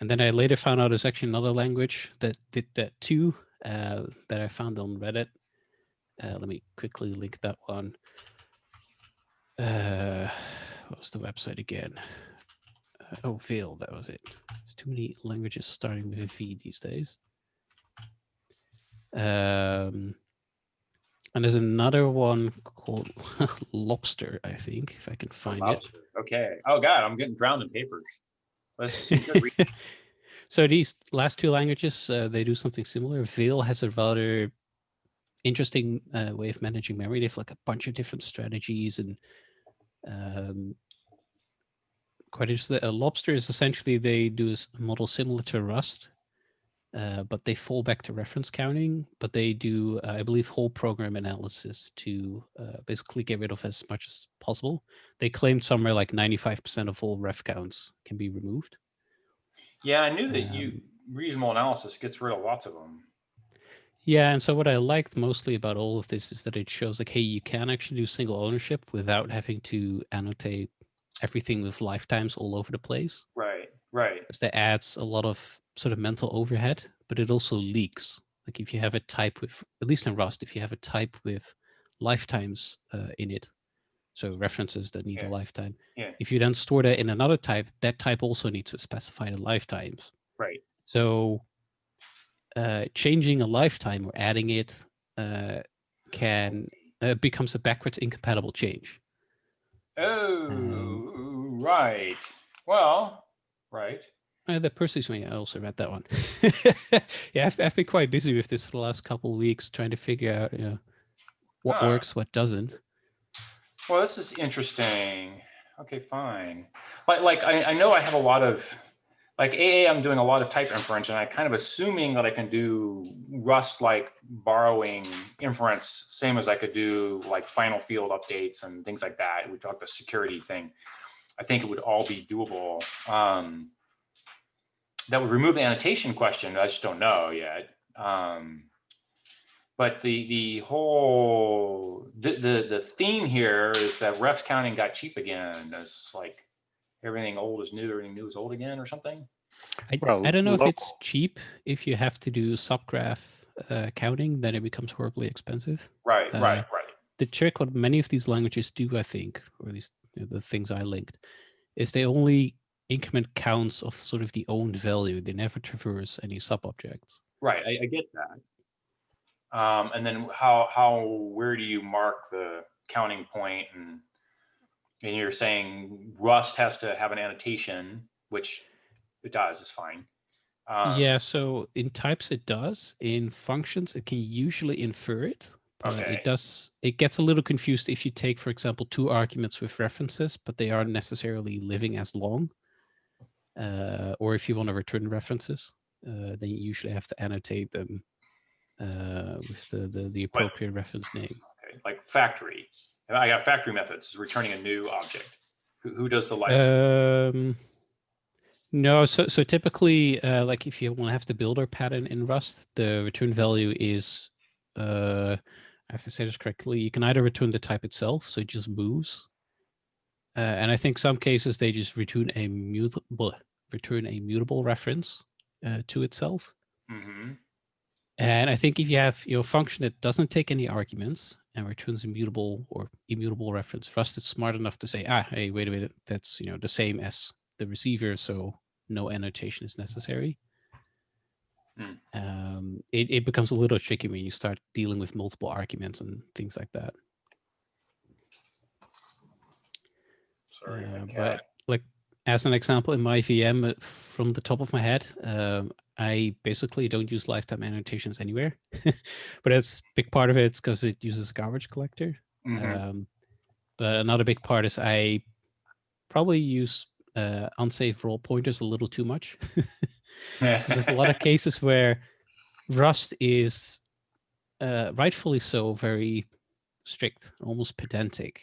then I later found out there's actually another language that did that too, that I found on Reddit. Let me quickly link that one. What was the website again? Oh, Veil, that was it. There's too many languages starting with a V these days. And there's another one called Lobster, I think, if I can find it. Okay. Oh God, I'm getting drowned in papers. Let's see good reading. So these last two languages, they do something similar. Veil has a rather interesting way of managing memory. They have like a bunch of different strategies and quite interesting. Lobster is essentially, they do a model similar to Rust, but they fall back to reference counting, but they do, I believe, whole program analysis to basically get rid of as much as possible. They claimed somewhere like 95% of all ref counts can be removed. Yeah, I knew that reasonable analysis gets rid of lots of them. Yeah, and so what I liked mostly about all of this is that it shows like, hey, you can actually do single ownership without having to annotate everything with lifetimes all over the place. Right, right. Because that adds a lot of sort of mental overhead, but it also leaks. Like if you have a type with, at least in Rust, if you have a type with lifetimes in it, so references that need a lifetime. Yeah. If you then store that in another type, that type also needs to specify the lifetimes. Right. So changing a lifetime or adding it can becomes a backwards incompatible change. Oh, right. Well, right. The Percy's one, I also read that one. Yeah, I've been quite busy with this for the last couple of weeks, trying to figure out what works, what doesn't. Well, this is interesting. Okay, fine. Like I know I have a lot of, like AA, I'm doing a lot of type inference, and I kind of assuming that I can do Rust like borrowing inference, same as I could do like final field updates and things like that. We talked the security thing. I think it would all be doable. That would remove the annotation question. I just don't know yet. But the whole the theme here is that refs counting got cheap again. It's like everything old is new, everything new is old again, or something. I don't know if it's cheap. If you have to do subgraph counting, then it becomes horribly expensive. Right. The trick, what many of these languages do, I think, or at least the things I linked, is they only increment counts of sort of the owned value. They never traverse any sub-objects. Right, I get that. And then where do you mark the counting point? And you're saying Rust has to have an annotation, which it does, is fine. Yeah, so in types it does. In functions, it can usually infer it. Okay. It gets a little confused if you take, for example, two arguments with references, but they aren't necessarily living as long. Or if you want to return references, then you usually have to annotate them with the appropriate reference name. Okay, like factory. I got factory methods, is returning a new object. Who does the like? No, so typically, like if you want to have the builder pattern in Rust, the return value is, I have to say this correctly, you can either return the type itself, so it just moves. And I think some cases they just return a mutable reference to itself. Mm-hmm. And I think if you have your function that doesn't take any arguments and returns a mutable or immutable reference, Rust is smart enough to say, hey, wait a minute, that's the same as the receiver, so no annotation is necessary. It becomes a little tricky when you start dealing with multiple arguments and things like that. Sorry, my But cat. like as an example, in my VM, from the top of my head, I basically don't use lifetime annotations anywhere. But that's a big part of it because it uses a garbage collector. But another big part is I probably use unsafe roll pointers a little too much. Because there's a lot of cases where Rust is rightfully so very strict, almost pedantic.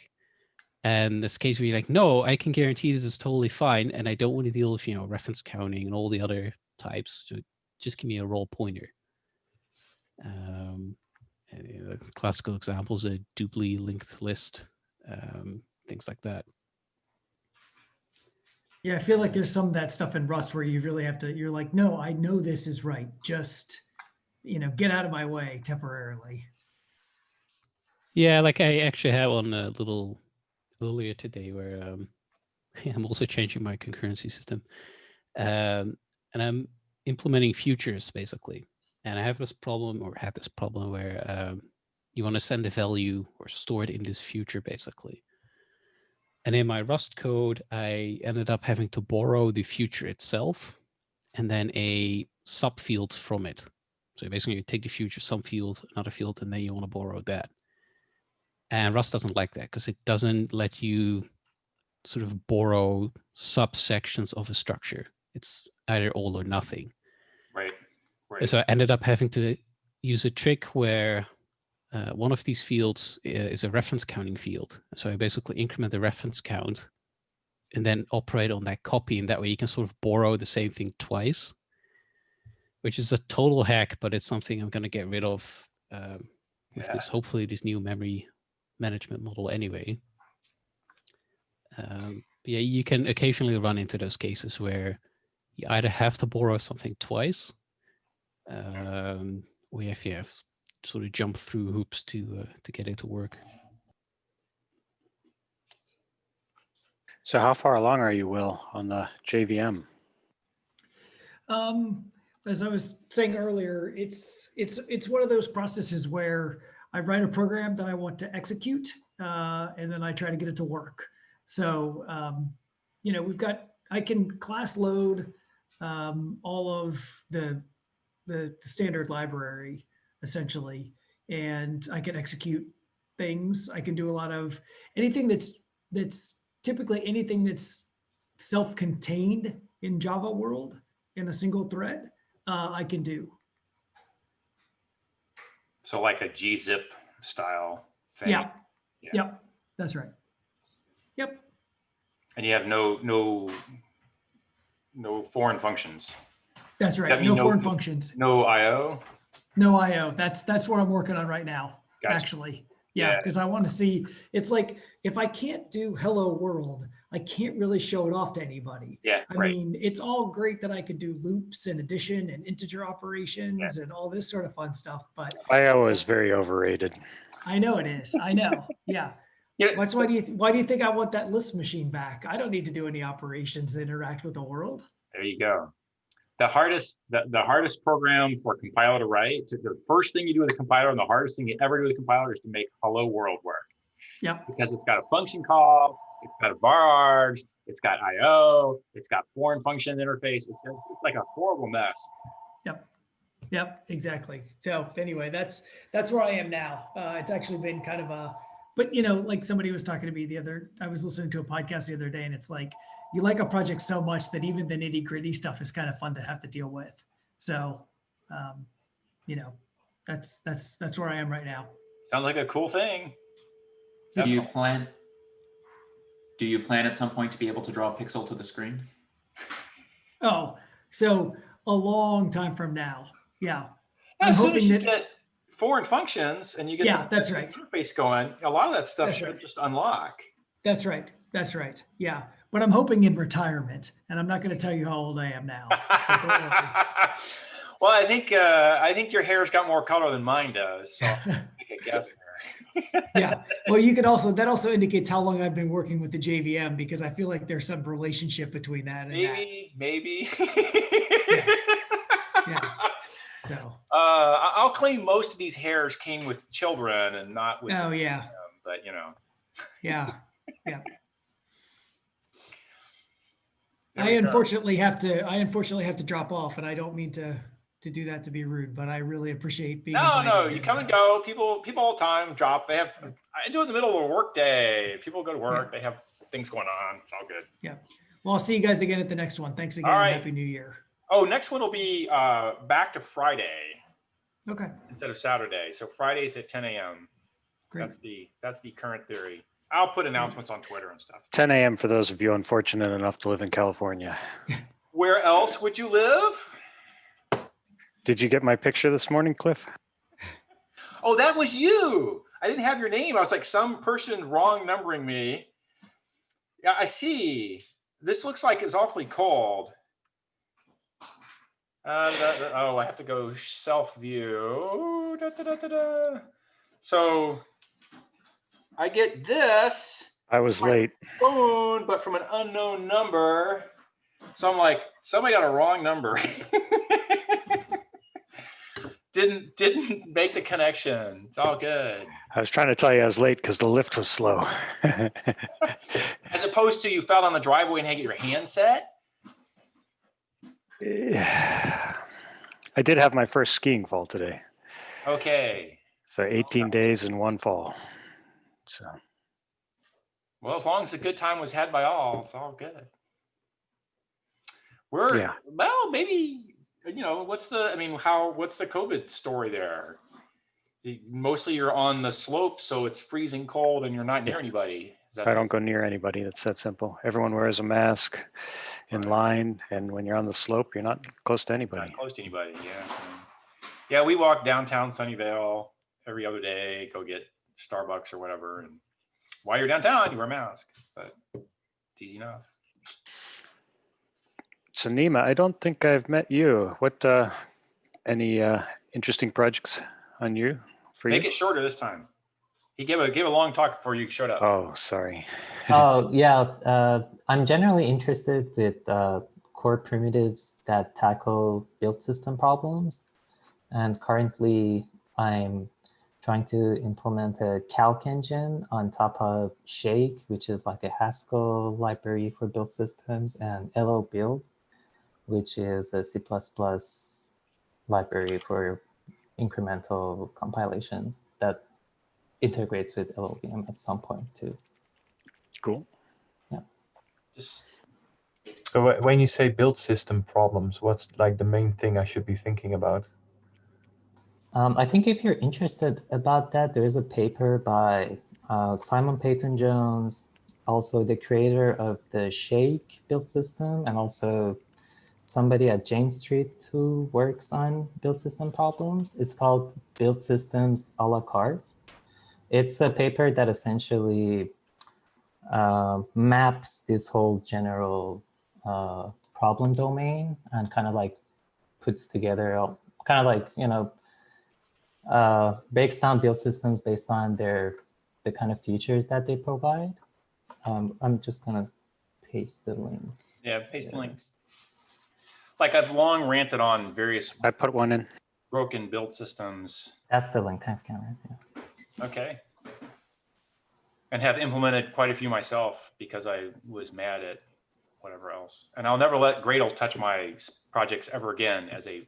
And this case where you're like, no, I can guarantee this is totally fine, and I don't want to deal with, reference counting and all the other types. So just give me a roll pointer. And, classical examples are doubly linked list, things like that. Yeah, I feel like there's some of that stuff in Rust where you really have to, you're like, no, I know this is right. Just, get out of my way temporarily. Yeah, like I actually had one a little earlier today where I'm also changing my concurrency system. And I'm implementing futures basically. And I have this problem, where you want to send a value or store it in this future basically. And in my Rust code, I ended up having to borrow the future itself and then a subfield from it. So basically you take the future, some field, another field, and then you want to borrow that. And Rust doesn't like that because it doesn't let you sort of borrow subsections of a structure. It's either all or nothing. Right. So I ended up having to use a trick where one of these fields is a reference counting field. So I basically increment the reference count and then operate on that copy. And that way you can sort of borrow the same thing twice, which is a total hack, but it's something I'm going to get rid of with this, hopefully this new memory management model anyway. Yeah, you can occasionally run into those cases where you either have to borrow something twice, or if you have sort of jump through hoops to get it to work. So how far along are you, Will, on the JVM? As I was saying earlier, it's one of those processes where I write a program that I want to execute, and then I try to get it to work. So, I can class load all of the standard library essentially, and I can execute things. I can do a lot of anything that's typically anything that's self-contained in Java world in a single thread, I can do. So like a gzip style thing. Yeah. Yep. That's right. Yep. And you have no foreign functions. That's right. No foreign functions. No IO. No IO. That's what I'm working on right now. Gotcha. Actually. Yeah, because I want to see, it's like, if I can't do hello world, I can't really show it off to anybody. Yeah, I mean, it's all great that I could do loops and addition and integer operations and all this sort of fun stuff, but IO is very overrated. I know it is. I know. Yeah. That's why do you think I want that list machine back? I don't need to do any operations that interact with the world. There you go. The hardest program for a compiler to write, the first thing you do with a compiler and the hardest thing you ever do with a compiler is to make hello world work. Yep. Because it's got a function call, it's got a var args, it's got IO, it's got foreign function interface. It's like a horrible mess. Yep, exactly. So anyway, that's where I am now. It's actually been kind of but like somebody was talking to me I was listening to a podcast the other day, and it's like, you like a project so much that even the nitty gritty stuff is kind of fun to have to deal with. So, that's where I am right now. Sounds like a cool thing. Do you plan at some point to be able to draw a pixel to the screen? Oh, so a long time from now. Yeah. As soon as you get foreign functions and you get that's right. interface going, a lot of that stuff should just unlock. That's right. That's right. Yeah. But I'm hoping in retirement, and I'm not going to tell you how old I am now. So don't worry. Well, I think your hair's got more color than mine does. So I could guess there. Yeah. Well, that also indicates how long I've been working with the JVM, because I feel like there's some relationship between that and maybe. Yeah. So. I'll claim most of these hairs came with children and not with. Oh yeah. Them, but you know. Yeah. Yeah. There I we go. unfortunately have to drop off, and I don't mean to do that to be rude, but I really appreciate being invited. No, you come and go. People all the time drop. They have. I do it in the middle of a work day. People go to work. They have things going on. It's all good. Yeah. Well, I'll see you guys again at the next one. Thanks again. All right. Happy New Year. Oh, next one will be back to Friday. Okay. Instead of Saturday. So Fridays at 10 a.m. Great. That's the current theory. I'll put announcements on Twitter and stuff. 10 a.m. for those of you unfortunate enough to live in California. Where else would you live? Did you get my picture this morning, Cliff? Oh, that was you. I didn't have your name. I was like, some person wrong numbering me. Yeah, I see. This looks like it's awfully cold. Oh, I have to go self-view. So I get this. I was late. Phone, but from an unknown number. So I'm like, somebody got a wrong number. Didn't make the connection. It's all good. I was trying to tell you I was late because the lift was slow. As opposed to you fell on the driveway and had to get your handset. I did have my first skiing fall today. Okay. So 18 days and one fall. So. Well, as long as a good time was had by all, it's all good. Well, maybe, you know, what's the COVID story there? Mostly you're on the slope, so it's freezing cold and you're not near anybody. I don't go near anybody. That's that simple. Everyone wears a mask in line, and when you're on the slope, you're not close to anybody. Not close to anybody, yeah. Yeah, we walk downtown Sunnyvale every other day, go get Starbucks or whatever, and while you're downtown, you wear a mask, but it's easy enough. So Nima, I don't think I've met you. What, any interesting projects on you? Make it shorter this time. He gave a long talk before you showed up. Oh, sorry. Oh, yeah. I'm generally interested with core primitives that tackle build system problems. And currently, I'm trying to implement a calc engine on top of Shake, which is like a Haskell library for build systems, and LO build, which is a C++ library for incremental compilation that integrates with LLVM at some point too. Cool. Yeah. So when you say build system problems, what's like the main thing I should be thinking about? I think if you're interested about that, there is a paper by Simon Peyton-Jones, also the creator of the Shake build system, and also somebody at Jane Street who works on build system problems. It's called Build Systems a la carte. It's a paper that essentially maps this whole general problem domain and kind of like puts together, kind of like, you know, breaks down build systems based on the kind of features that they provide. I'm just gonna paste the link. Yeah, paste the link. Like I've long ranted on various. I put one in. Broken build systems. That's the link. Thanks, Cameron. Yeah. Okay. And have implemented quite a few myself because I was mad at whatever else. And I'll never let Gradle touch my projects ever again as a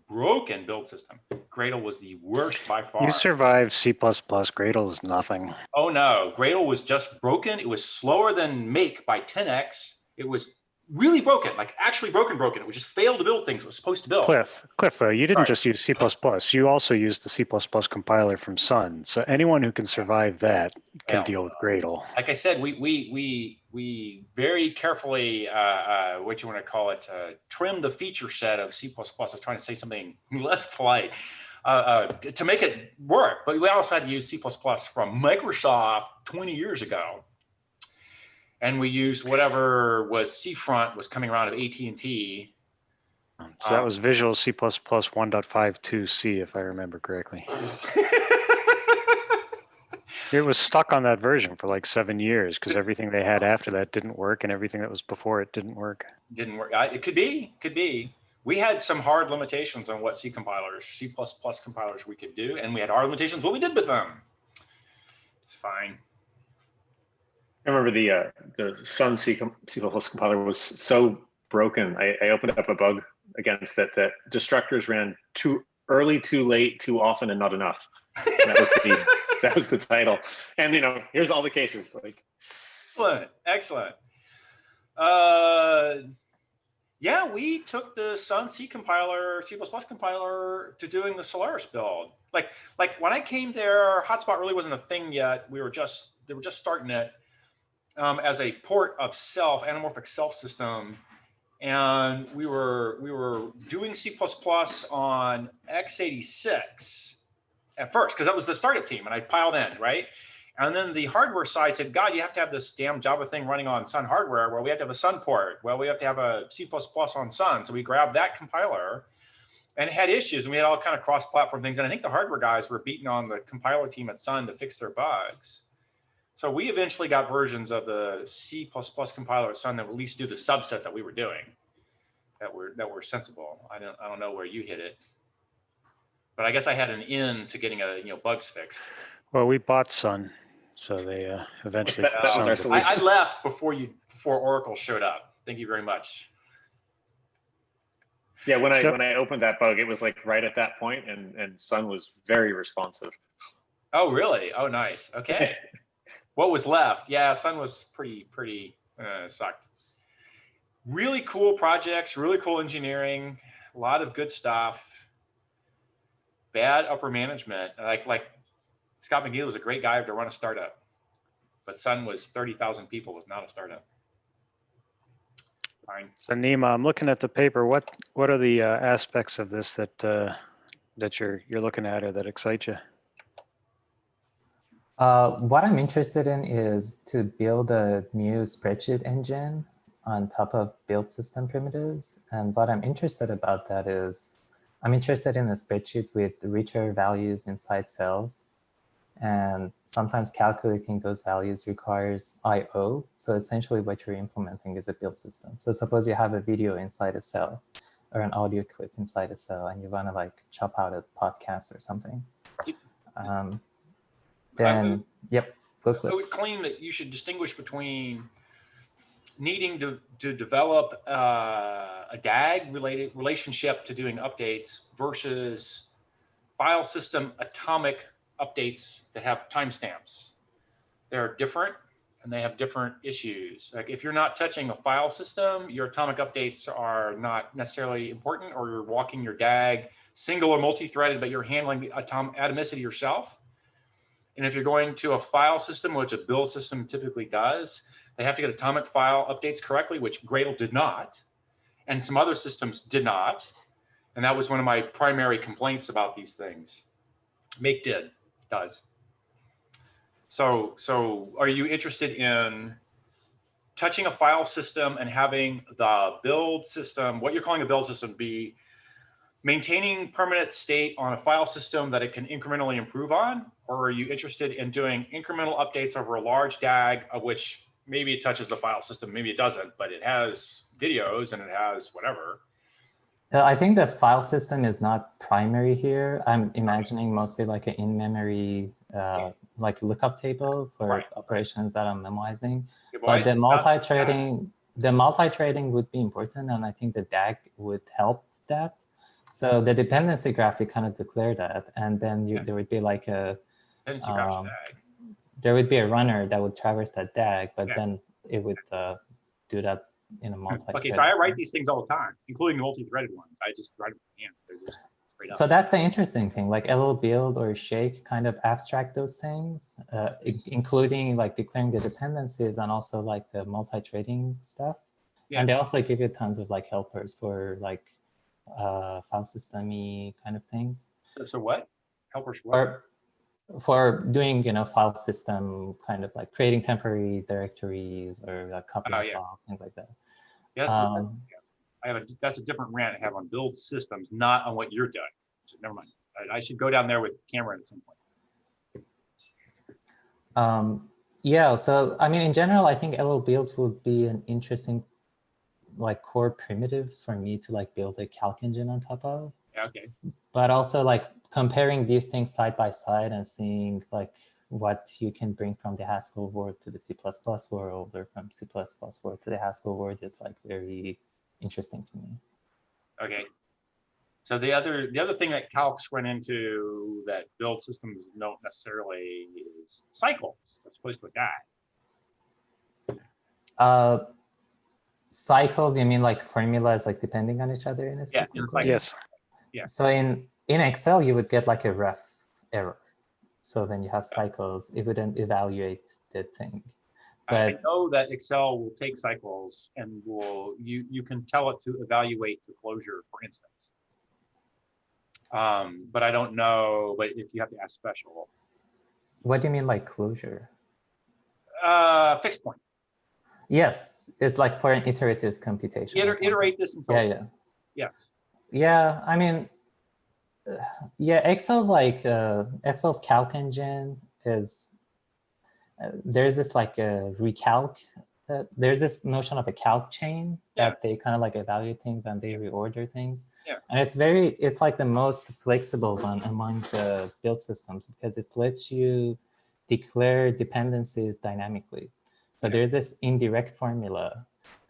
broken build system. Gradle was the worst by far. You survived C++. Gradle is nothing. Oh no, Gradle was just broken. It was slower than Make by 10x. It was really broken, like actually broken. It would just fail to build things it was supposed to build. Cliff, though, you didn't just use C++. You also used the C++ compiler from Sun. So anyone who can survive that can deal with Gradle. Like I said, we very carefully, what you want to call it, trim the feature set of C++. I was trying to say something less polite to make it work. But we also had to use C++ from Microsoft 20 years ago. And we used whatever was Cfront was coming around of AT&T. So that was Visual C++ 1.52C, if I remember correctly. It was stuck on that version for like 7 years because everything they had after that didn't work, and everything that was before it didn't work. Didn't work. It could be. we had some hard limitations on what C compilers we could do, and we had hard limitations what we did with them. It's fine. I remember the Sun C++ compiler was so broken. I opened up a bug against that destructors ran too early, too late, too often, and not enough. And that was the title. And here's all the cases. Like, excellent. Yeah, we took the Sun C compiler, C++ compiler, to doing the Solaris build. Like when I came there, HotSpot really wasn't a thing yet. they were just starting it as a port of anamorphic self system, and we were doing C++ on x86 at first because that was the startup team, and I piled in, right? And then the hardware side said, God, you have to have this damn Java thing running on Sun hardware. Well, we have to have a Sun port. Well, we have to have a C++ on Sun. So we grabbed that compiler, and it had issues, and we had all kind of cross-platform things. And I think the hardware guys were beating on the compiler team at Sun to fix their bugs. So we eventually got versions of the C++ compiler at Sun that would at least do the subset that we were doing, that were sensible. I don't know where you hit it, but I guess I had an in to getting bugs fixed. Well, we bought Sun, so they eventually. That was our solution. I left before Oracle showed up. Thank you very much. Yeah, when I opened that bug, it was like right at that point, and Sun was very responsive. Oh, really? Oh, nice. Okay. What was left? Yeah, Sun was pretty sucked. Really cool projects, really cool engineering, a lot of good stuff. Bad upper management. Like Scott McNeil was a great guy to run a startup, but Sun was 30,000 people, was not a startup. Fine. So Nima, I'm looking at the paper. What are the aspects of this that you're looking at or that excite you? What I'm interested in is to build a new spreadsheet engine on top of build system primitives. And what I'm interested about that is I'm interested in a spreadsheet with richer values inside cells. And sometimes calculating those values requires I/O. So essentially what you're implementing is a build system. So suppose you have a video inside a cell or an audio clip inside a cell, and you want to like chop out a podcast or something. Then, yep, go Cliff. I would claim that you should distinguish between needing to develop a DAG relationship to doing updates versus file system atomic updates that have timestamps. They're different and they have different issues. Like if you're not touching a file system, your atomic updates are not necessarily important, or you're walking your DAG single or multi-threaded, but you're handling the atomicity yourself. And if you're going to a file system, which a build system typically does, they have to get atomic file updates correctly, which Gradle did not, and some other systems did not. And that was one of my primary complaints about these things. Make does. So are you interested in touching a file system and having the build system, what you're calling a build system, be maintaining permanent state on a file system that it can incrementally improve on? Or are you interested in doing incremental updates over a large DAG of which maybe it touches the file system, maybe it doesn't, but it has videos and it has whatever? I think the file system is not primary here. I'm imagining mostly like an in-memory like lookup table for operations that I'm memoizing. But the multi-threading would be important, and I think the DAG would help that. So the dependency graph, you kind of declare that, and then there would be like there would be a runner that would traverse that DAG, but then it would do that in a multi-thread. Okay, so I write these things all the time, including the multi-threaded ones. I just write them by hand. They're just straight up. So that's the interesting thing. Like LL build or shake kind of abstract those things, including like declaring the dependencies and also like the multi-threading stuff. Yeah. And they also give you tons of like helpers for like file system-y kind of things. So what? Helpers for what? For doing, file system kind of like creating temporary directories or like copying files, things like that. Yeah, that's a different rant I have on build systems, not on what you're doing. So never mind. I should go down there with Cameron at some point. Yeah, so I mean, in general, I think LL build would be an interesting like core primitives for me to like build a calc engine on top of. Yeah, okay. But also like comparing these things side by side and seeing like what you can bring from the Haskell world to the C++ world, or from C++ world to the Haskell world, is like very interesting to me. Okay. So the other thing that calcs run into that build systems don't necessarily is cycles. Let's place with that. Cycles, you mean like formulas like depending on each other in a Yeah, C++? in cycles. Yes. Yeah. So in Excel, you would get like a ref error. So when you have cycles, it wouldn't evaluate the thing. I But know that Excel will take cycles and you can tell it to evaluate the closure, for instance. But I don't know, but if you have to ask special. what do you mean by closure? Fixed point. Yes, it's like for an iterative computation. or something. Iterate this until. Yeah. Yes. Yeah, I mean, yeah, Excel's like Excel's calc engine is there's this like a recalc. There's this notion of a calc chain that they kind of like evaluate things and they reorder things. Yeah. And it's like the most flexible one among the build systems because it lets you declare dependencies dynamically. So there's this indirect formula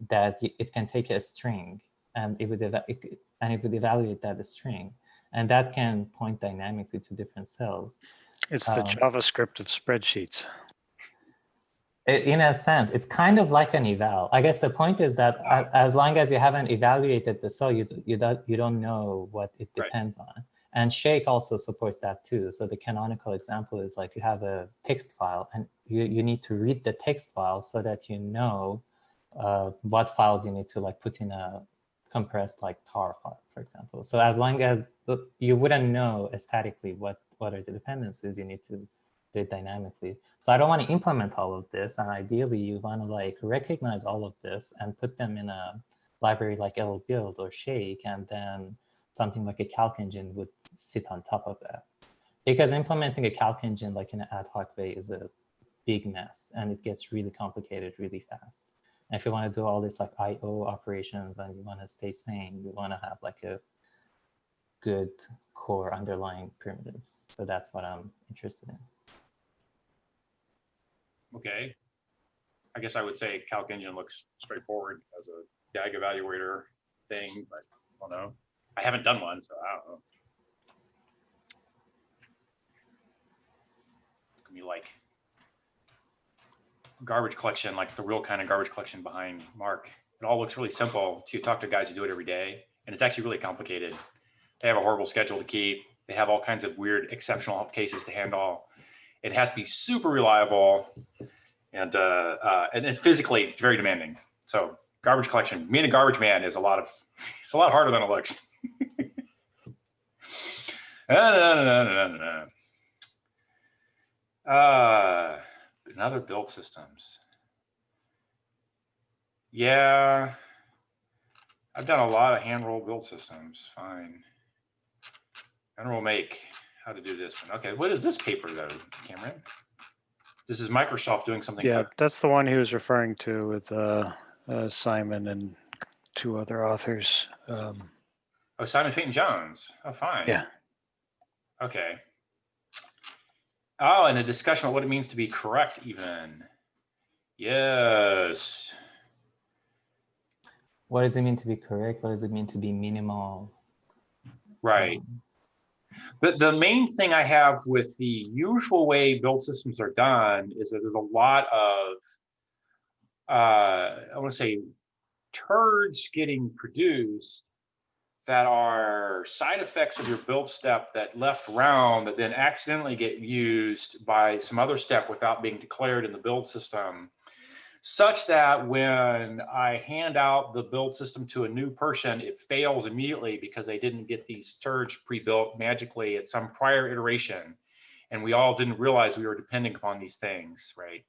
that it can take a string and it would evaluate that string, and that can point dynamically to different cells. It's the JavaScript of spreadsheets. In a sense, it's kind of like an eval. I guess the point is that as long as you haven't evaluated the cell, you don't know what it depends on. And Shake also supports that too. So the canonical example is like you have a text file and you need to read the text file so that you know what files you need to like put in a compressed like tar file, for example. So as long as you wouldn't know statically what are the dependencies, you need to do it dynamically. So I don't want to implement all of this, and ideally you want to like recognize all of this and put them in a library like lbuild or Shake, and then something like a calc engine would sit on top of that. Because implementing a calc engine like in an ad hoc way is a big mess, and it gets really complicated really fast. And if you want to do all this like I/O operations and you want to stay sane, you want to have like a good core underlying primitives. So that's what I'm interested in. Okay. I guess I would say calc engine looks straightforward as a DAG evaluator thing, but I don't know. I haven't done one, so I don't know. It's gonna be like garbage collection, like the real kind of garbage collection behind Mark. It all looks really simple till you talk to guys who do it every day, and it's actually really complicated. They have a horrible schedule to keep. They have all kinds of weird exceptional cases to handle. It has to be super reliable, and physically very demanding. So garbage collection, being a garbage man is it's a lot harder than it looks. Another build systems. Yeah, I've done a lot of hand roll build systems. Fine. Hand roll make. How to do this one? Okay, what is this paper though, Cameron? This is Microsoft doing something. Yeah, that's the one he was referring to with Simon and two other authors. Oh, Simon Peyton Jones. Oh, fine. Yeah. Okay. Oh, and a discussion about what it means to be correct even. Yes. What does it mean to be correct? What does it mean to be minimal? Right. The main thing I have with the usual way build systems are done is that there's a lot of, I want to say, turds getting produced that are side effects of your build step that left around that then accidentally get used by some other step without being declared in the build system, such that when I hand out the build system to a new person, it fails immediately because they didn't get these turds pre-built magically at some prior iteration. And we all didn't realize we were depending upon these things, right?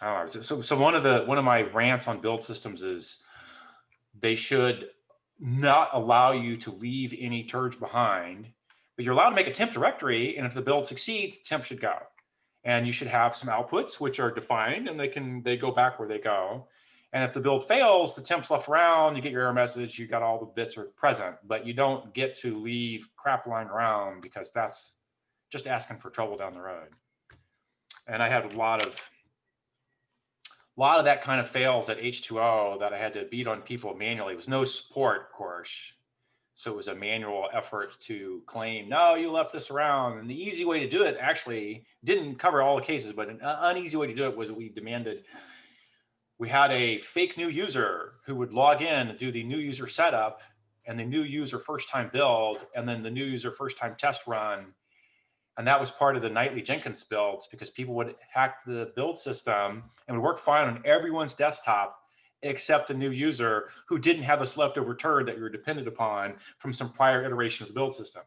So one of my rants on build systems is they should not allow you to leave any turds behind, but you're allowed to make a temp directory, and if the build succeeds, temp should go. And you should have some outputs which are defined, and they go back where they go. And if the build fails, the temp's left around, you get your error message, you got all the bits are present, but you don't get to leave crap lying around because that's just asking for trouble down the road. And I had a lot of that kind of fails at H2O that I had to beat on people manually. It was no support, of course. So it was a manual effort to claim, no, you left this around. And the easy way to do it actually didn't cover all the cases, but an uneasy way to do it was we had a fake new user who would log in and do the new user setup and the new user first time build, and then the new user first time test run. And that was part of the nightly Jenkins builds because people would hack the build system and would work fine on everyone's desktop except a new user who didn't have this leftover turd that you were dependent upon from some prior iteration of the build system.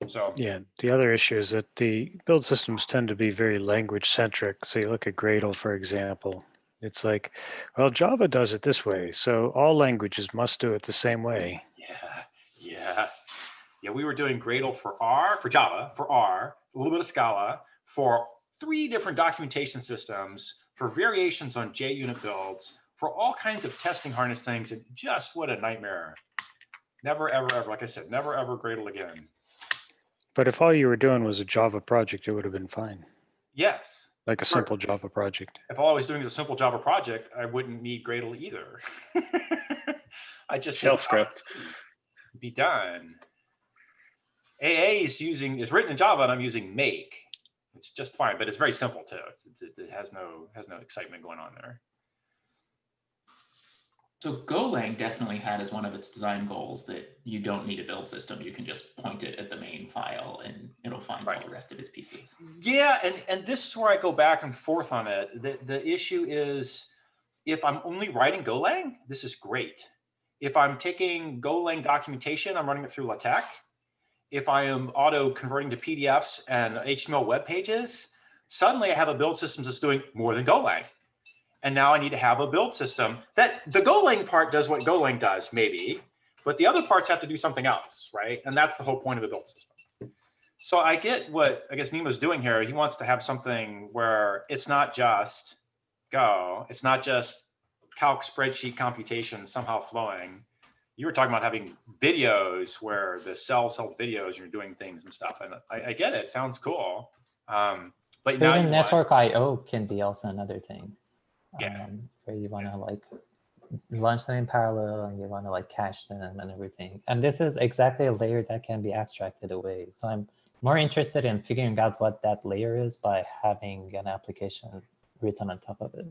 So yeah, the other issue is that the build systems tend to be very language centric. So you look at Gradle, for example. It's like, well, Java does it this way, so all languages must do it the same way. Yeah, we were doing Gradle for R, for Java, for R, a little bit of Scala, for 3 different documentation systems, for variations on JUnit builds, for all kinds of testing harness things, and just what a nightmare. Never, ever, ever, like I said, never, ever Gradle again. But if all you were doing was a Java project, it would have been fine. Yes. Like a simple Java project. If all I was doing is a simple Java project, I wouldn't need Gradle either. I just shell script. Be done. AA is written in Java, and I'm using make. It's just fine, but it's very simple too. It has no excitement going on there. So Golang definitely had as one of its design goals that you don't need a build system. You can just point it at the main file and it'll find all the rest of its pieces. Yeah, and this is where I go back and forth on it. The issue is, if I'm only writing Golang, this is great. If I'm taking Golang documentation, I'm running it through LaTeX. If I am auto converting to PDFs and HTML web pages, suddenly I have a build system that's doing more than Golang. And now I need to have a build system that the Golang part does what Golang does, maybe, but the other parts have to do something else, right? And that's the whole point of the build system. So I get what I guess Nemo's doing here. He wants to have something where it's not just Go, it's not just calc spreadsheet computation somehow flowing. You were talking about having videos where the cells held videos and you're doing things and stuff. And I get it. Sounds cool. But now even network IO can be also another thing. Yeah. Where you want to like launch them in parallel and you want to like cache them and everything. And this is exactly a layer that can be abstracted away. So I'm more interested in figuring out what that layer is by having an application written on top of it,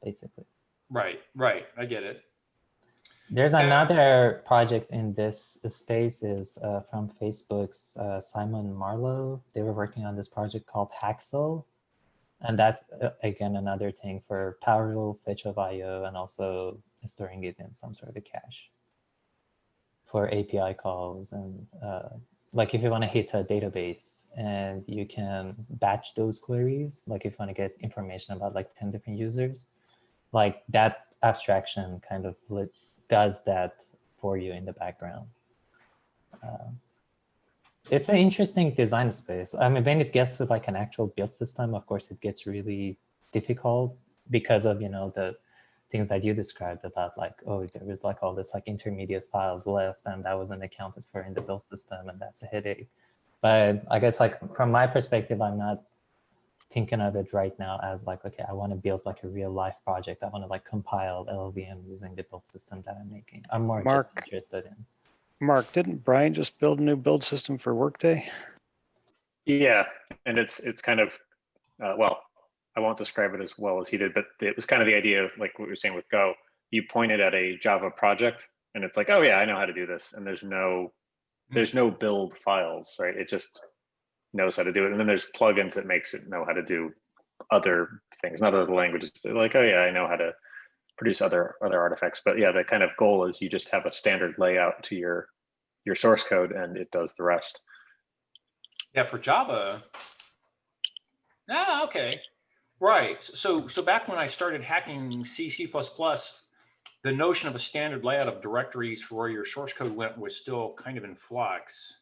basically. Right. I get it. There's another project in this space is from Facebook's Simon Marlowe. They were working on this project called Hacksale. And that's, again, another thing for parallel fetch of IO and also storing it in some sort of a cache for API calls. And like if you want to hit a database and you can batch those queries, like if you want to get information about like 10 different users, like that abstraction kind of does that for you in the background. It's an interesting design space. I mean, when it gets to like an actual build system, of course, it gets really difficult because of, the things that you described about like, oh, there was like all this like intermediate files left and that wasn't accounted for in the build system and that's a headache. But I guess like from my perspective, I'm not thinking of it right now as like, okay, I want to build like a real life project. I want to like compile LLVM using the build system that I'm making. I'm more just interested in. Mark, didn't Brian just build a new build system for Workday? Yeah, and it's kind of, well, I won't describe it as well as he did, but it was kind of the idea of like what we were saying with Go. You pointed at a Java project and it's like, oh yeah, I know how to do this. And there's no build files, right? It just knows how to do it. And then there's plugins that makes it know how to do other things, not other languages, but like, oh yeah, I know how to produce other artifacts. But yeah, the kind of goal is you just have a standard layout to your source code and it does the rest. Yeah, for Java. Okay. Right. So back when I started hacking C, C++, the notion of a standard layout of directories for where your source code went was still kind of in flux.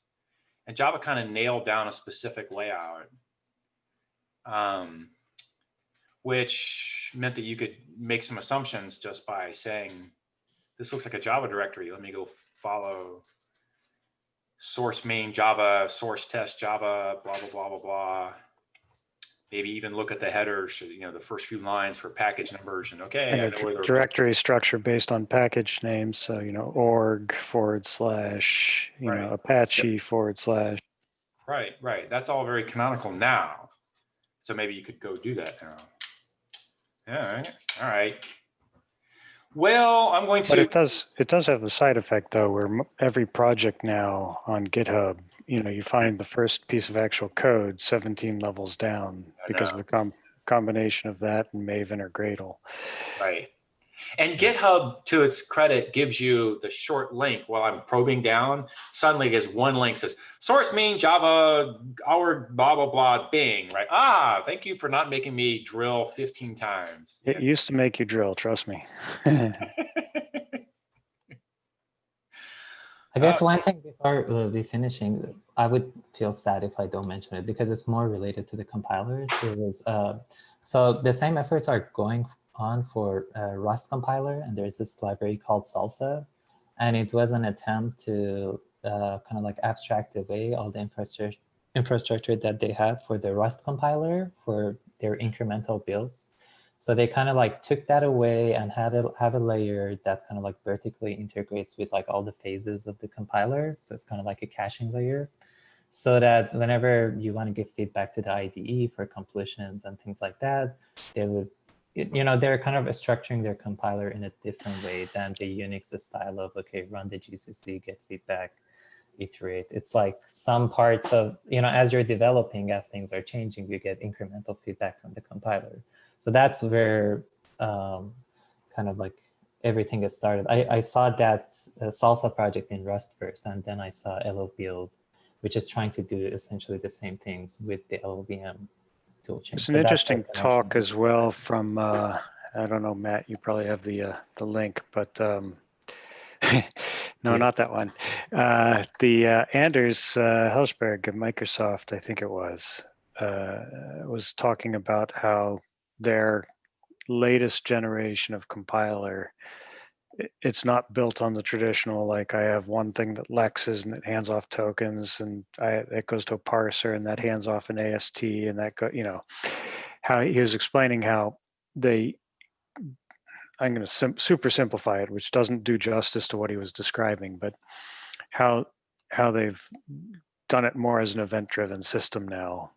And Java kind of nailed down a specific layout. which meant that you could make some assumptions just by saying, this looks like a Java directory. Let me go follow source main Java, source test Java, blah, blah, blah, blah, blah. Maybe even look at the headers, the first few lines for package numbers, and okay, And I a know where they're. directory structure based on package names. So, org / Right. Apache / Right. That's all very canonical now. So maybe you could go do that now. All right. Well, I'm going to. But it does have the side effect though, where every project now on GitHub, you find the first piece of actual code 17 levels down because of the combination of that and Maven or Gradle. Right. And GitHub, to its credit, gives you the short link while I'm probing down. Suddenly it gives one link, says source main Java, our blah, blah, blah, Bing, right? Thank you for not making me drill 15 times. It used to make you drill, trust me. I guess one thing before we finishing, I would feel sad if I don't mention it because it's more related to the compilers. It was so the same efforts are going on for Rust compiler, and there's this library called Salsa, and it was an attempt to kind of like abstract away all the infrastructure that they had for the Rust compiler for their incremental builds. So they kind of like took that away and have a layer that kind of like vertically integrates with like all the phases of the compiler. So it's kind of like a caching layer, so that whenever you want to give feedback to the IDE for completions and things like that, they would, they're kind of structuring their compiler in a different way than the Unix style of, okay, run the GCC, get feedback, iterate. It's like some parts of, as you're developing, as things are changing, you get incremental feedback from the compiler. So that's where kind of like everything has started. I saw that Salsa project in Rust first, and then I saw LLBuild, which is trying to do essentially the same things with the LLVM toolchain. It's an interesting talk as well from, I don't know, Matt, you probably have the link, but no, yes. Not that one. The Anders Helsberg of Microsoft, I think it was talking about how their latest generation of compiler, it's not built on the traditional, like I have one thing that lexes and it hands off tokens, and it goes to a parser and that hands off an AST, and that how he was explaining how I'm going to super simplify it, which doesn't do justice to what he was describing, but how they've done it more as an event-driven system now.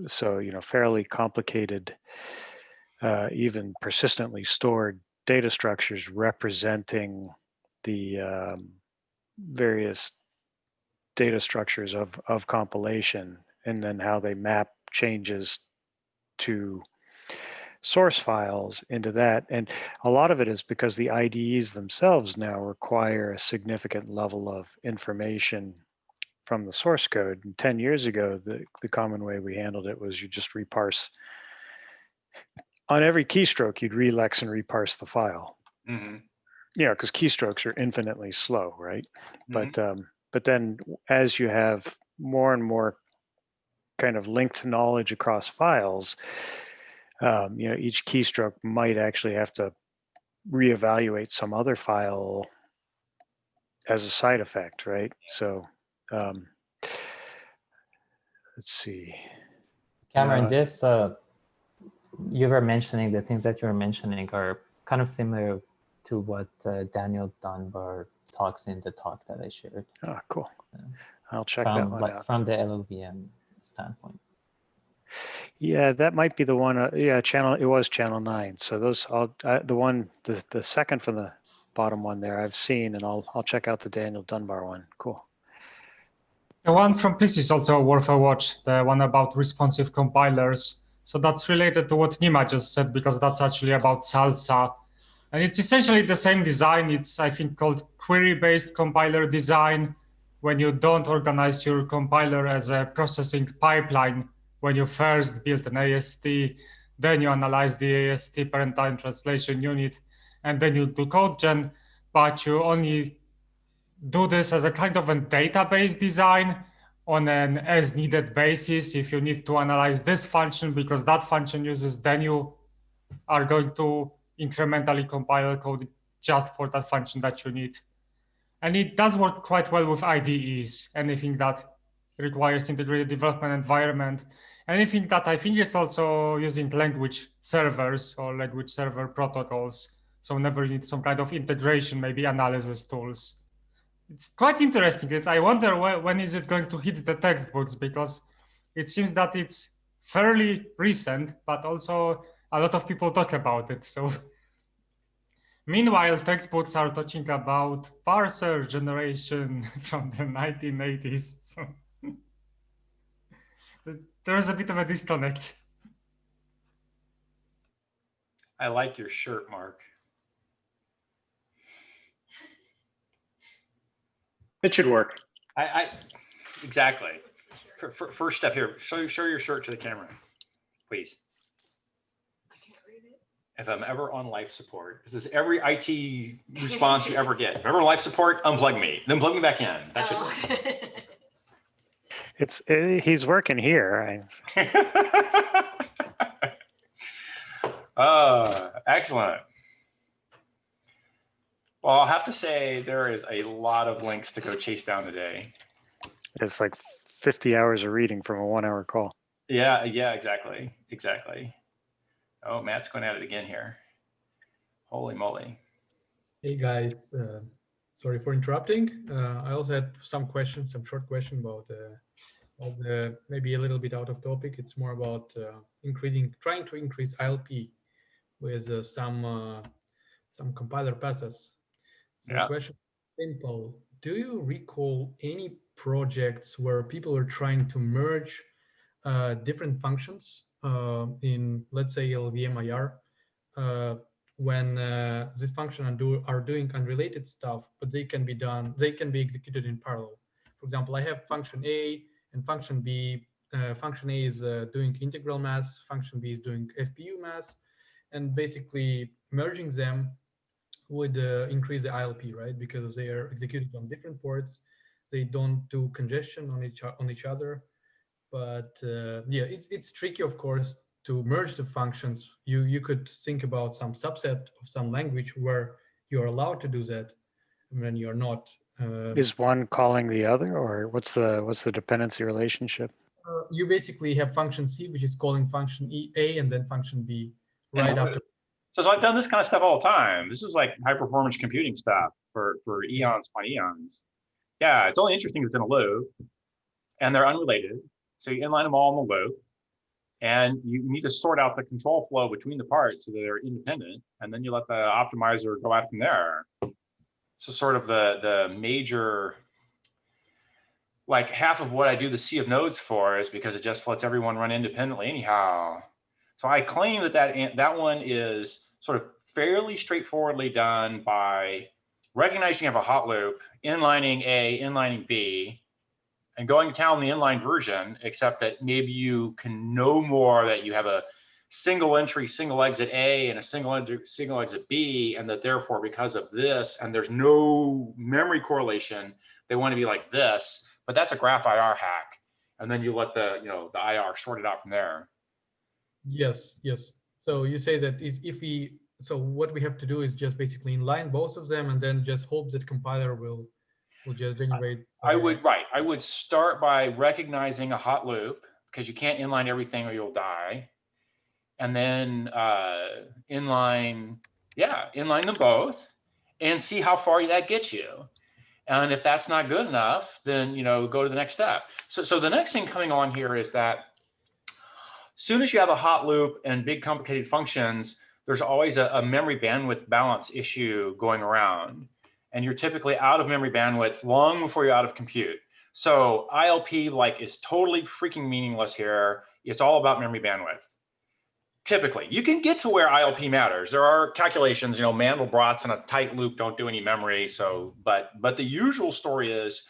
So, fairly complicated, even persistently stored data structures representing the various data structures of compilation, and then how they map changes to source files into that. And a lot of it is because the IDEs themselves now require a significant level of information from the source code. And 10 years ago, the common way we handled it was you just reparse. On every keystroke, you'd relex and reparse the file. Mm-hmm. Because keystrokes are infinitely slow, right? Mm-hmm. But then as you have more and more kind of linked knowledge across files, each keystroke might actually have to reevaluate some other file as a side effect, right? So let's see. Cameron, this you were mentioning, the things that you were mentioning are kind of similar to what Daniel Dunbar talks in the talk that I shared. Oh, cool. I'll check that one out. From the LLVM standpoint. Yeah, that might be the one. It was channel 9. So those, the second from the bottom one there, I've seen, and I'll check out the Daniel Dunbar one. Cool. The one from PC is also worth a watch. The one about responsive compilers. So that's related to what Nima just said, because that's actually about Salsa, and it's essentially the same design. It's, I think, called query-based compiler design, when you don't organize your compiler as a processing pipeline. When you first build an AST, then you analyze the AST parent-time translation unit, and then you do code gen, but you only do this as a kind of a database design on an as-needed basis. If you need to analyze this function because that function uses, then you are going to incrementally compile code just for that function that you need. And it does work quite well with IDEs, anything that requires integrated development environment, anything that I think is also using language servers or language server protocols. So whenever you need some kind of integration, maybe analysis tools. It's quite interesting. I wonder when is it going to hit the textbooks, because it seems that it's fairly recent, but also a lot of people talk about it. So meanwhile, textbooks are talking about parser generation from the 1980s. So there's a bit of a disconnect. I like your shirt, Mark. It should work. Exactly. First step here, show your shirt to the camera, please. If I'm ever on life support, this is every IT response you ever get. If I'm ever on life support, unplug me, then plug me back in. That should work. He's working here. Excellent. Well, I'll have to say there is a lot of links to go chase down today. It's like 50 hours of reading from a 1-hour call. Yeah, exactly. Oh, Matt's going at it again here. Holy moly. Hey guys, sorry for interrupting. I also had some short question about maybe a little bit out of topic. It's more about trying to increase ILP with some compiler passes. So the question is simple. Do you recall any projects where people are trying to merge different functions in, let's say, LVMIR, when this function are doing unrelated stuff, but they can be executed in parallel? For example, I have function A and function B. Function A is doing integral mass, function B is doing FPU mass, and basically merging them would increase the ILP, right? Because they are executed on different ports. They don't do congestion on each other. But yeah, it's tricky, of course, to merge the functions. You could think about some subset of some language where you're allowed to do that, and when you're not. Is one calling the other, or what's the dependency relationship? You basically have function C, which is calling function A, and then function B right after. So I've done this kind of stuff all the time. This is like high performance computing stuff for eons upon eons. Yeah, it's only interesting if it's in a loop and they're unrelated. So you inline them all in the loop, and you need to sort out the control flow between the parts so that they're independent, and then you let the optimizer go out from there. So sort of the major, like half of what I do the sea of nodes for is because it just lets everyone run independently anyhow. So I claim that one is sort of fairly straightforwardly done by recognizing you have a hot loop, inlining A, inlining B, and going to town the inline version, except that maybe you can know more that you have a single entry, single exit A and a single exit B, and that therefore because of this, and there's no memory correlation, they want to be like this, but that's a graph IR hack. And then you let the IR sort it out from there. Yes. So you say that so what we have to do is just basically inline both of them and then just hope that compiler will just generate. I would start by recognizing a hot loop, because you can't inline everything or you'll die. And then inline them both and see how far that gets you. And if that's not good enough, then go to the next step. So the next thing coming on here is that as soon as you have a hot loop and big complicated functions, there's always a memory bandwidth balance issue going around. And you're typically out of memory bandwidth long before you're out of compute. So ILP is totally freaking meaningless here. It's all about memory bandwidth. Typically, you can get to where ILP matters. There are calculations, Mandelbrot's in a tight loop don't do any memory. So, but the usual story is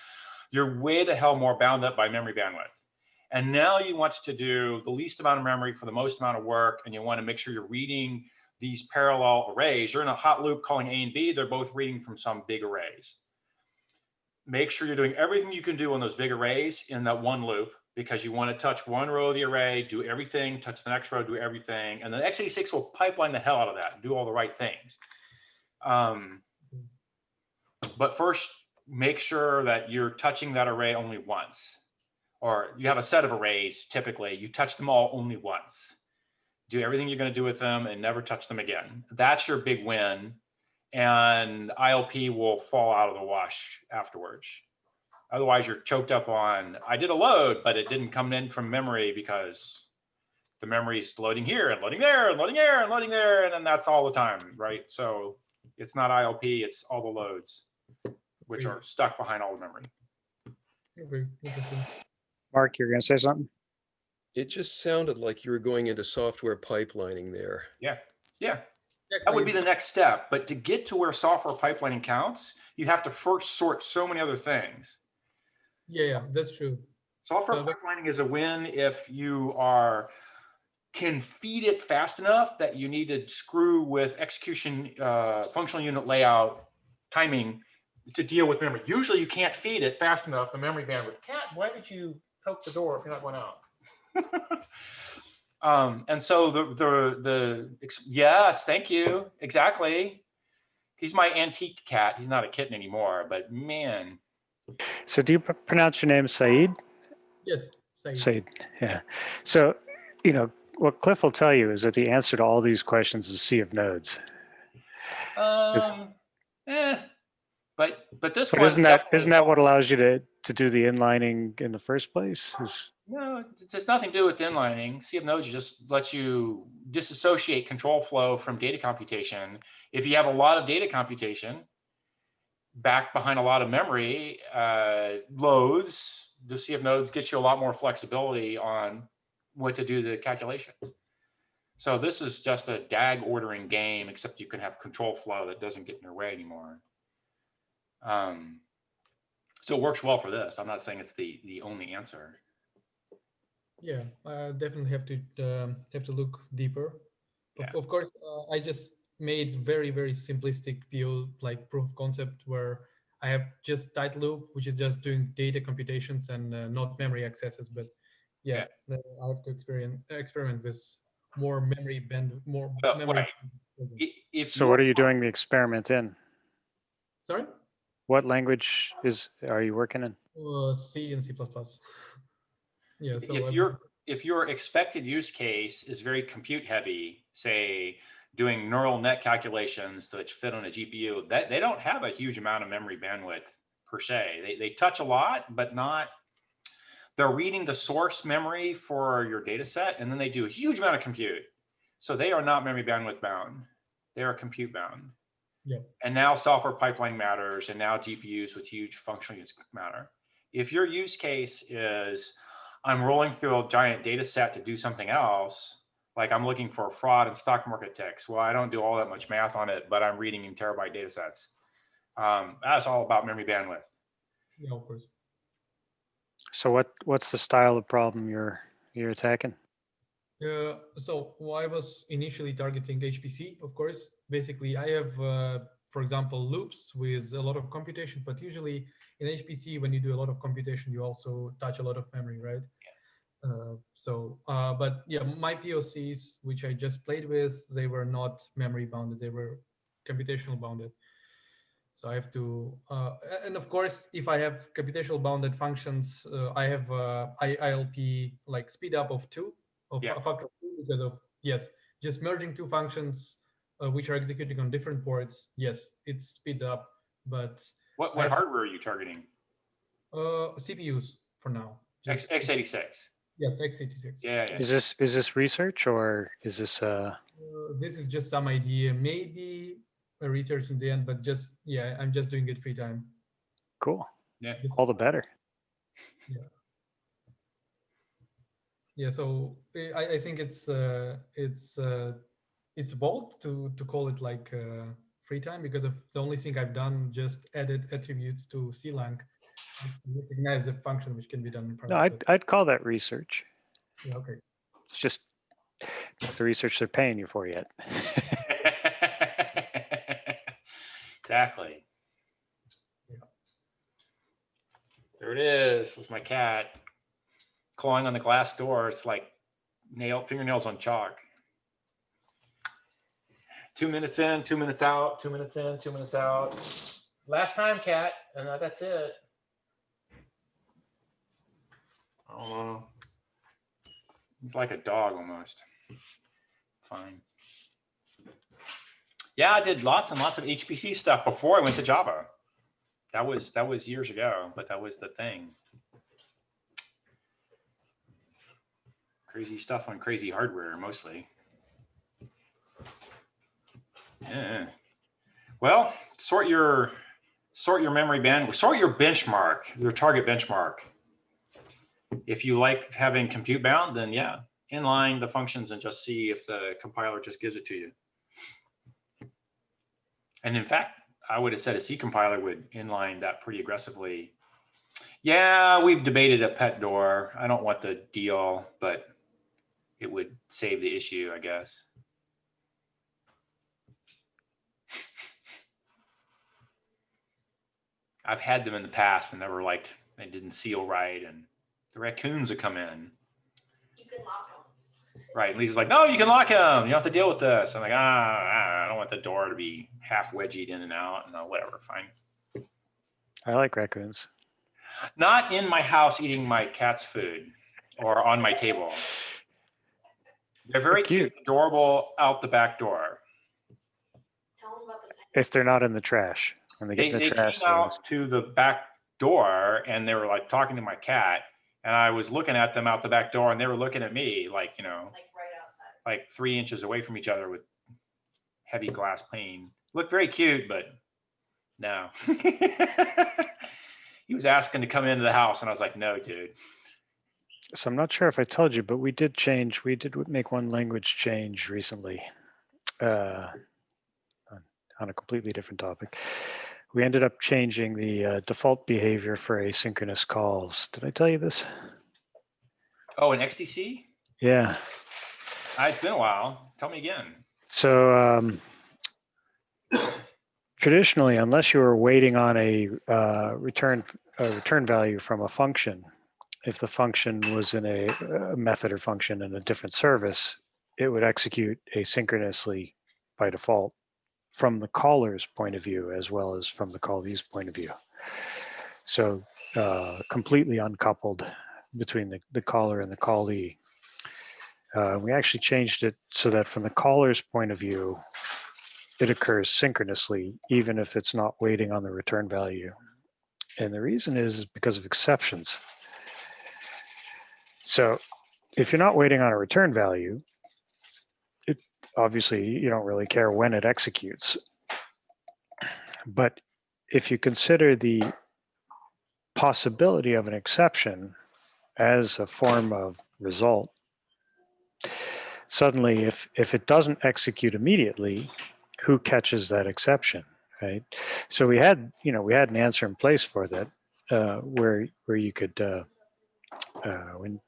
you're way the hell more bound up by memory bandwidth. And now you want to do the least amount of memory for the most amount of work, and you want to make sure you're reading these parallel arrays. You're in a hot loop calling A and B. They're both reading from some big arrays. Make sure you're doing everything you can do on those big arrays in that one loop. because you want to touch one row of the array, do everything, touch the next row, do everything, and then x86 will pipeline the hell out of that and do all the right things. But first, make sure that you're touching that array only once, or you have a set of arrays. Typically, you touch them all only once. Do everything you're going to do with them and never touch them again. That's your big win, and ILP will fall out of the wash afterwards. Otherwise, you're choked up on, I did a load, but it didn't come in from memory because the memory is loading here and loading there and loading there and loading there, and then that's all the time, right? So it's not ILP, it's all the loads, which are stuck behind all the memory. Okay, interesting. Mark, you're going to say something? It just sounded like you were going into software pipelining there. Yeah, yeah. That would be the next step. But to get to where software pipelining counts, you have to first sort so many other things. Yeah, that's true. Software pipelining is a win if you can feed it fast enough that you need to screw with execution, functional unit layout, timing to deal with memory. Usually you can't feed it fast enough, the memory bandwidth. Cat, why did you poke the door if you're not going out? And so yes, thank you, exactly. He's my antique cat. He's not a kitten anymore, but man. So do you pronounce your name Saeed? Yes, Saeed. Saeed, yeah. So, you know, what Cliff will tell you is that the answer to all these questions is a sea of nodes. But this but one isn't that what allows you to do the inlining in the first place? No, it has nothing to do with inlining. Sea of nodes just lets you disassociate control flow from data computation. If you have a lot of data computation back behind a lot of memory loads, the sea of nodes gets you a lot more flexibility on what to do the calculations. So this is just a DAG ordering game, except you can have control flow that doesn't get in your way anymore. So it works well for this. I'm not saying it's the only answer. Yeah, definitely have to look deeper. Yeah. Of course, I just made very, very simplistic PO, like proof of concept, where I have just title loop, which is just doing data computations and not memory accesses. But yeah, I have to experiment with more memory memory. Right. So what are you doing the experiment in? Sorry? What language are you working in? C and C++. Yeah. So if your expected use case is very compute heavy, say doing neural net calculations which fit on a GPU, that they don't have a huge amount of memory bandwidth per se. They touch a lot, but not. They're reading the source memory for your data set, and then they do a huge amount of compute. So they are not memory bandwidth bound. They are compute bound. Yeah. And now software pipeline matters, and now GPUs with huge functional units matter. If your use case is, I'm rolling through a giant data set to do something else, like I'm looking for fraud and stock market ticks. Well, I don't do all that much math on it, but I'm reading in terabyte data sets. That's all about memory bandwidth. Yeah, of course. So what's the style of problem you're attacking? So I was initially targeting HPC, of course. Basically, I have, for example, loops with a lot of computation, but usually in HPC, when you do a lot of computation, you also touch a lot of memory, right? Yeah. But yeah, my POCs, which I just played with, they were not memory bounded, they were computational bounded. So I have to, and of course, if I have computational bounded functions, I have ILP like speed up of 2, a factor of 2, because of, yes, just merging 2 functions which are executing on different ports. Yes, it speeds up, but what hardware are you targeting? CPUs for now. X86. Yes, x86. Yeah. Is this research, or is this this is just some idea, maybe a research in the end, but just, yeah, I'm just doing it free time. Cool. Yeah. All the better. Yeah. Yeah. So I think it's bold to call it like free time, because of the only thing I've done just added attributes to CLang, recognize the function which can be done in No, I'd call that research. Yeah. Okay. It's just not the research they're paying you for yet. Exactly. Yeah. There it is. It's my cat. clawing on the glass door. It's like fingernails on chalk. 2 minutes in, 2 minutes out, 2 minutes in, 2 minutes out. Last time, cat, and that's it. Oh, he's like a dog almost. Fine. Yeah, I did lots and lots of HPC stuff before I went to Java. That was years ago, but that was the thing. Crazy stuff on crazy hardware mostly. Yeah. Well, sort your memory band, sort your benchmark, your target benchmark. If you like having compute bound, then yeah, inline the functions and just see if the compiler just gives it to you. And in fact, I would have said a C compiler would inline that pretty aggressively. Yeah, we've debated a pet door. I don't want the deal, but it would save the issue, I guess. I've had them in the past and never liked, they didn't seal right, and the raccoons would come in. You can lock them. Right, and Lisa's like, no, you can lock him. You don't have to deal with this. I'm like, I don't want the door to be half wedgied in and out. No, whatever, fine. I like raccoons. Not in my house eating my cat's food or on my table. They're very cute, adorable out the back door. Tell them about the If they're not in the trash. When they get in the trash. Came out to the back door and they were like talking to my cat, and I was looking at them out the back door and they were looking at me like, you know, like right outside. Like 3 inches away from each other with heavy glass pane. Looked very cute, but no. He was asking to come into the house and I was like, no, dude. So I'm not sure if I told you, but we did make one language change recently on a completely different topic. We ended up changing the default behavior for asynchronous calls. Did I tell you this? Oh, in XDC? Yeah. It's been a while. Tell me again. So traditionally, unless you were waiting on a return value from a function, if the function was in a method or function in a different service, it would execute asynchronously by default from the caller's point of view as well as from the callee's point of view. So completely uncoupled between the caller and the callee. We actually changed it so that from the caller's point of view, it occurs synchronously, even if it's not waiting on the return value. And the reason is because of exceptions. So if you're not waiting on a return value, obviously you don't really care when it executes. But if you consider the possibility of an exception as a form of result, suddenly if it doesn't execute immediately, who catches that exception, right? So we had an answer in place for that, where you could when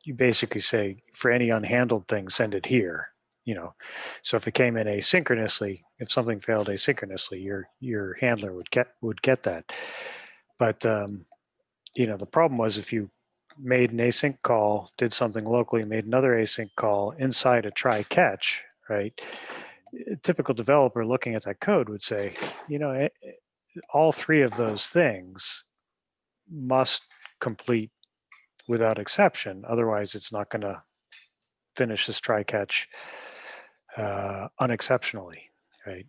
you basically say for any unhandled thing, send it here. So if it came in asynchronously, if something failed asynchronously, your handler would get that. But the problem was if you made an async call, did something locally, made another async call inside a try catch, right? A typical developer looking at that code would say, all three of those things must complete without exception. Otherwise, it's not going to finish this try catch unexceptionally, right?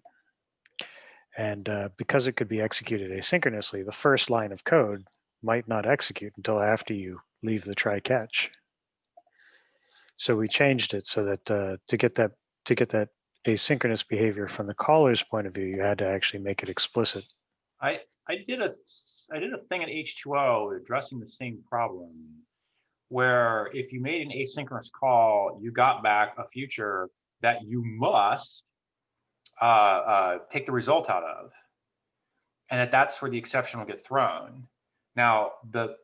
And because it could be executed asynchronously, the first line of code might not execute until after you leave the try catch. So we changed it so that to get that asynchronous behavior from the caller's point of view, you had to actually make it explicit. I did a thing at H2O addressing the same problem, where if you made an asynchronous call, you got back a future that you must take the result out of, and that's where the exception will get thrown. Now, the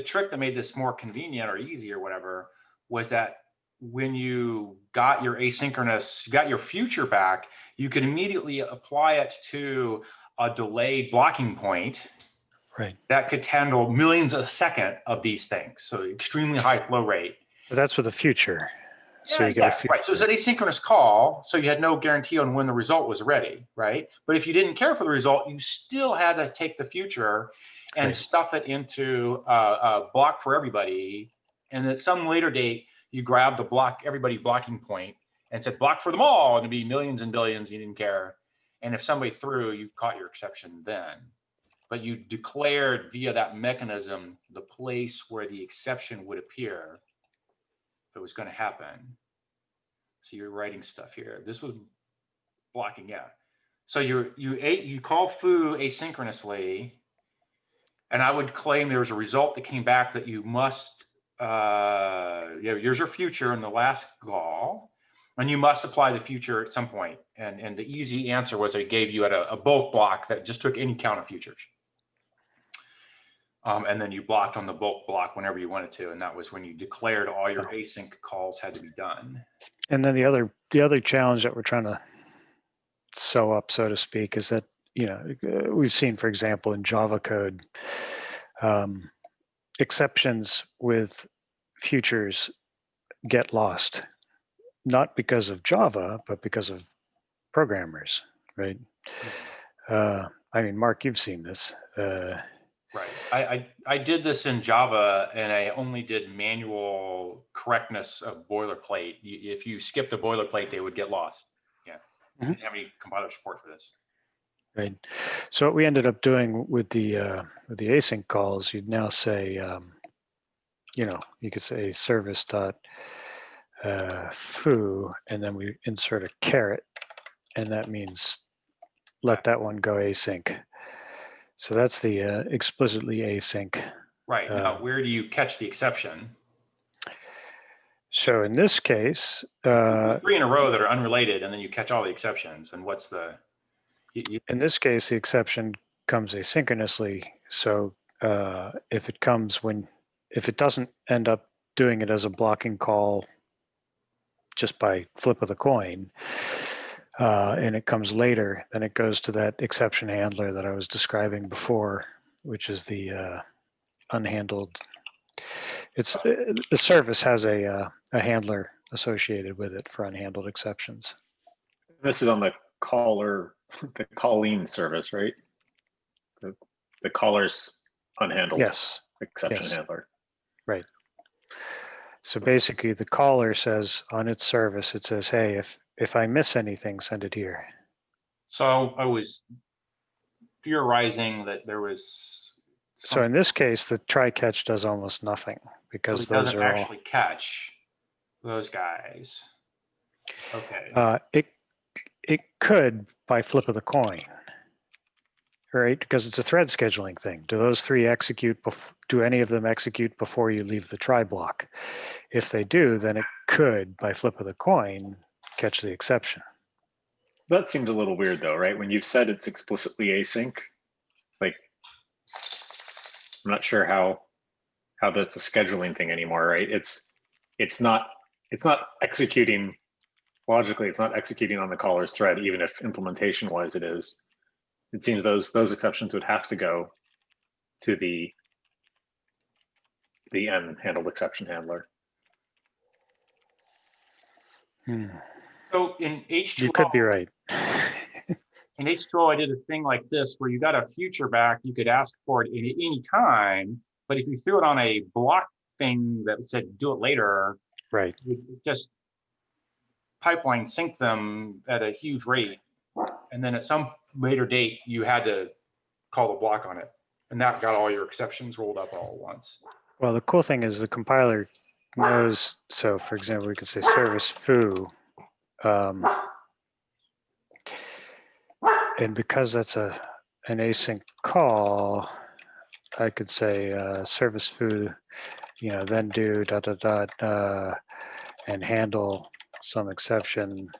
trick that made this more convenient or easy or whatever was that when you got your your future back, you could immediately apply it to a delayed blocking point, Right. that could handle millions a second of these things. So extremely high flow rate. But that's with the future. So Yeah, you get a yeah, right. So it's an asynchronous call. So you had no guarantee on when the result was ready, right? But if you didn't care for the result, you still had to take the future and Right. stuff it into a block for everybody. And at some later date, you grab the block, everybody blocking point and said block for them all. And it'd be millions and billions. You didn't care. And if somebody threw, you caught your exception then. But you declared via that mechanism the place where the exception would appear if it was going to happen. So you're writing stuff here. This was blocking, yeah. So you call foo asynchronously, and I would claim there was a result that came back that you must, here's your future in the last call, and you must apply the future at some point. And the easy answer was I gave you at a bulk block that just took any count of futures. And then you blocked on the bulk block whenever you wanted to, and that was when you declared all your async calls had to be done. And then the other challenge that we're trying to sew up, so to speak, is that, you know, we've seen, for example, in Java code, exceptions with futures get lost, not because of Java, but because of programmers, right? I mean, Mark, you've seen this. Right. I did this in Java, and I only did manual correctness of boilerplate. If you skipped a boilerplate, they would get lost. Yeah. Mm-hmm. Didn't have any compiler support for this. Right. So what we ended up doing with the async calls, you'd now say, you know, you could say service dot foo, and then we insert a caret, and that means let that one go async. So that's the explicitly async. Right. Now, where do you catch the exception? So in this case, 3 in a row that are unrelated, and then you catch all the exceptions. And what's the? In this case, the exception comes asynchronously. So if it doesn't end up doing it as a blocking call just by flip of the coin, and it comes later, then it goes to that exception handler that I was describing before, which is the unhandled. It's the service has a handler associated with it for unhandled exceptions. This is on the caller, the calling service, right? The caller's unhandled exception handler. Right. So basically, the caller says on its service, it says, "Hey, if I miss anything, send it here." So I was theorizing that there was. So in this case, the try catch does almost nothing because so it those doesn't are actually catch those guys. Okay. It could by flip of the coin, right? Because it's a thread scheduling thing. Do those 3 execute? Do any of them execute before you leave the try block? If they do, then it could by flip of the coin catch the exception. That seems a little weird, though, right? When you've said it's explicitly async, like I'm not sure how that's a scheduling thing anymore, right? It's not executing logically. It's not executing on the caller's thread, even if implementation wise it is. It seems those exceptions would have to go to the unhandled exception handler. So in H2O, you could be right. In H2O, I did a thing like this where you got a future back. You could ask for it at any time, but if you threw it on a block thing that said do it later, right, you just pipeline sync them at a huge rate, and then at some later date you had to call the block on it, and that got all your exceptions rolled up all at once. Well, the cool thing is the compiler knows. So, for example, we could say service foo, and because that's an async call, I could say service foo, you know, then do ... and handle some exception.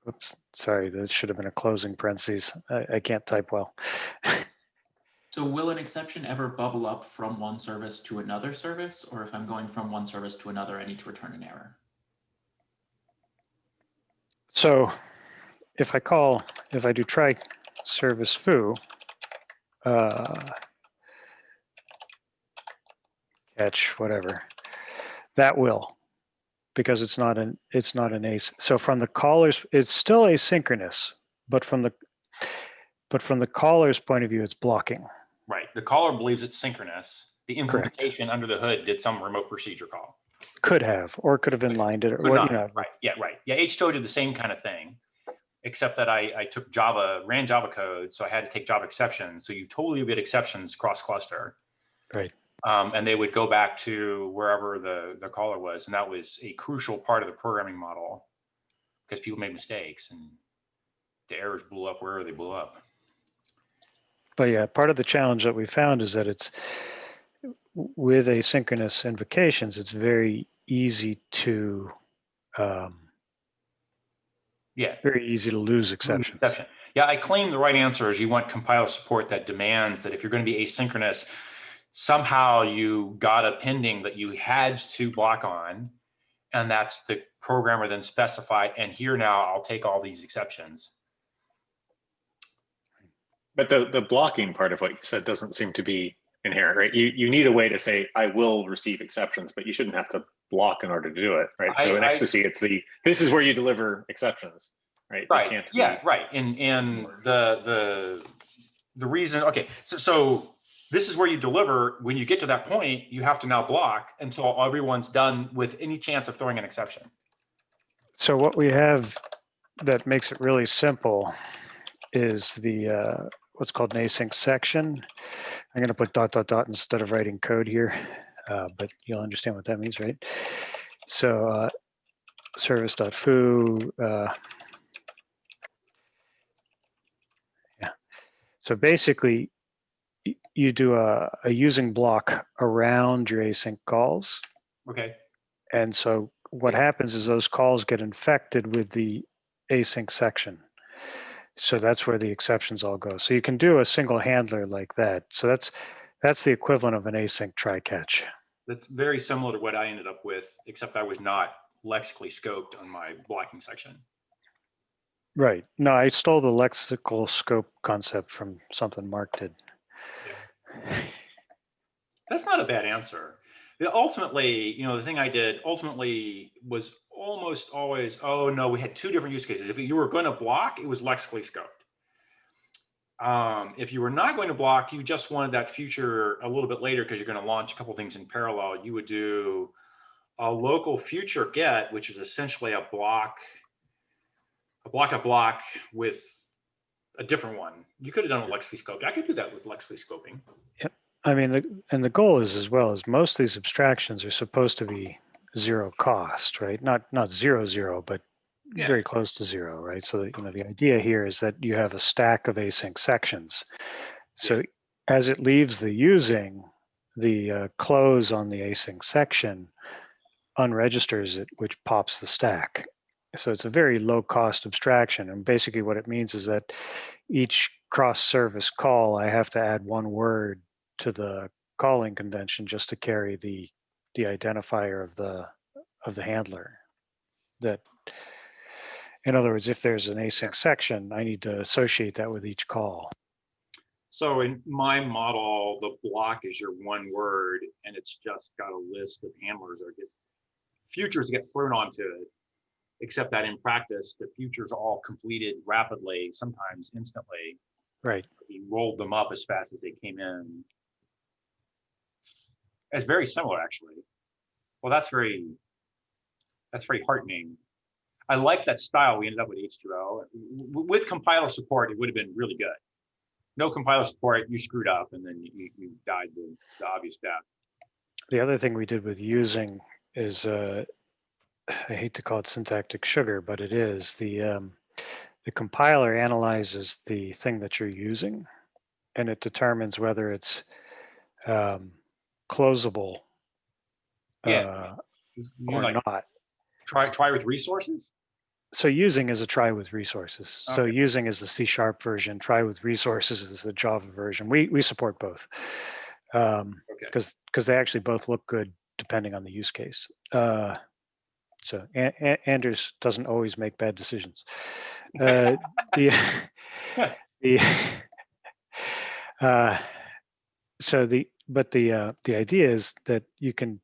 Oops, sorry, this should have been a closing parentheses. I can't type well. So will an exception ever bubble up from one service to another service? Or if I'm going from one service to another, I need to return an error? So if I do try service foo catch whatever, that will, because it's not an ace. So from the caller's, it's still asynchronous, but from the caller's point of view, it's blocking. Right. The caller believes it's synchronous. The Correct. implementation under the hood did some remote procedure call. Could have inlined it, or Could what, not. you know. Right. Yeah. Right. Yeah. H2O did the same kind of thing, except that I took Java, ran Java code, so I had to take Java exceptions. So you totally get exceptions cross cluster. Right. And they would go back to wherever the caller was, and that was a crucial part of the programming model because people made mistakes and the errors blew up wherever they blew up. But yeah, part of the challenge that we found is that it's with asynchronous invocations, it's very easy to very easy to lose exceptions. Yeah, I claim the right answer is you want compiler support that demands that if you're going to be asynchronous, somehow you got a pending that you had to block on, and that's the programmer then specified, and here now I'll take all these exceptions. But the blocking part of what you said doesn't seem to be inherent, right? You need a way to say, I will receive exceptions, but you shouldn't have to block in order to do it, right? So in ecstasy, it's this is where you deliver exceptions, right? Right, yeah, right. And the reason, okay, so this is where you deliver. When you get to that point, you have to now block until everyone's done with any chance of throwing an exception. So what we have that makes it really simple is the what's called an async section. I'm going to put ... instead of writing code here, but you'll understand what that means, right? So service.foo. Yeah. So basically, you do a using block around your async calls. Okay. And so what happens is those calls get infected with the async section. So that's where the exceptions all go. So you can do a single handler like that. So that's the equivalent of an async try catch. That's very similar to what I ended up with, except I was not lexically scoped on my blocking section. Right. No, I stole the lexical scope concept from something Mark did. Yeah. That's not a bad answer. Ultimately, you know, the thing I did ultimately was almost always, oh no, we had two different use cases. If you were going to block, it was lexically scoped. If you were not going to block, you just wanted that feature a little bit later because you're going to launch a couple things in parallel. You would do a local future get, which is essentially a block with a different one. You could have done it lexically scoped. I could do that with lexically scoping. Yep. I mean, and the goal is as well as most of these abstractions are supposed to be zero cost, right? Not 0, but very close to 0, right? So that, you know, the idea here is that you have a stack of async sections. So as it leaves the using, the close on the async section unregisters it, which pops the stack. So it's a very low cost abstraction. And basically what it means is that each cross-service call, I have to add one word to the calling convention just to carry the identifier of the handler. That, in other words, if there's an async section, I need to associate that with each call. So in my model, the block is your one word, and it's just got a list of handlers that get futures get thrown onto it. Except that in practice, the futures are all completed rapidly, sometimes instantly. Right. We rolled them up as fast as they came in. It's very similar, actually. Well, that's very heartening. I like that style we ended up with H2O. With compiler support, it would have been really good. No compiler support, you screwed up, and then you died the obvious death. The other thing we did with using is, I hate to call it syntactic sugar, but it is. The compiler analyzes the thing that you're using, and it determines whether it's closable or not. Try with resources? So using is a try with resources. Okay. So using is the C# version, try with resources is the Java version. We support both because they actually both look good depending on the use case. So Anders doesn't always make bad decisions. The so the idea is that you can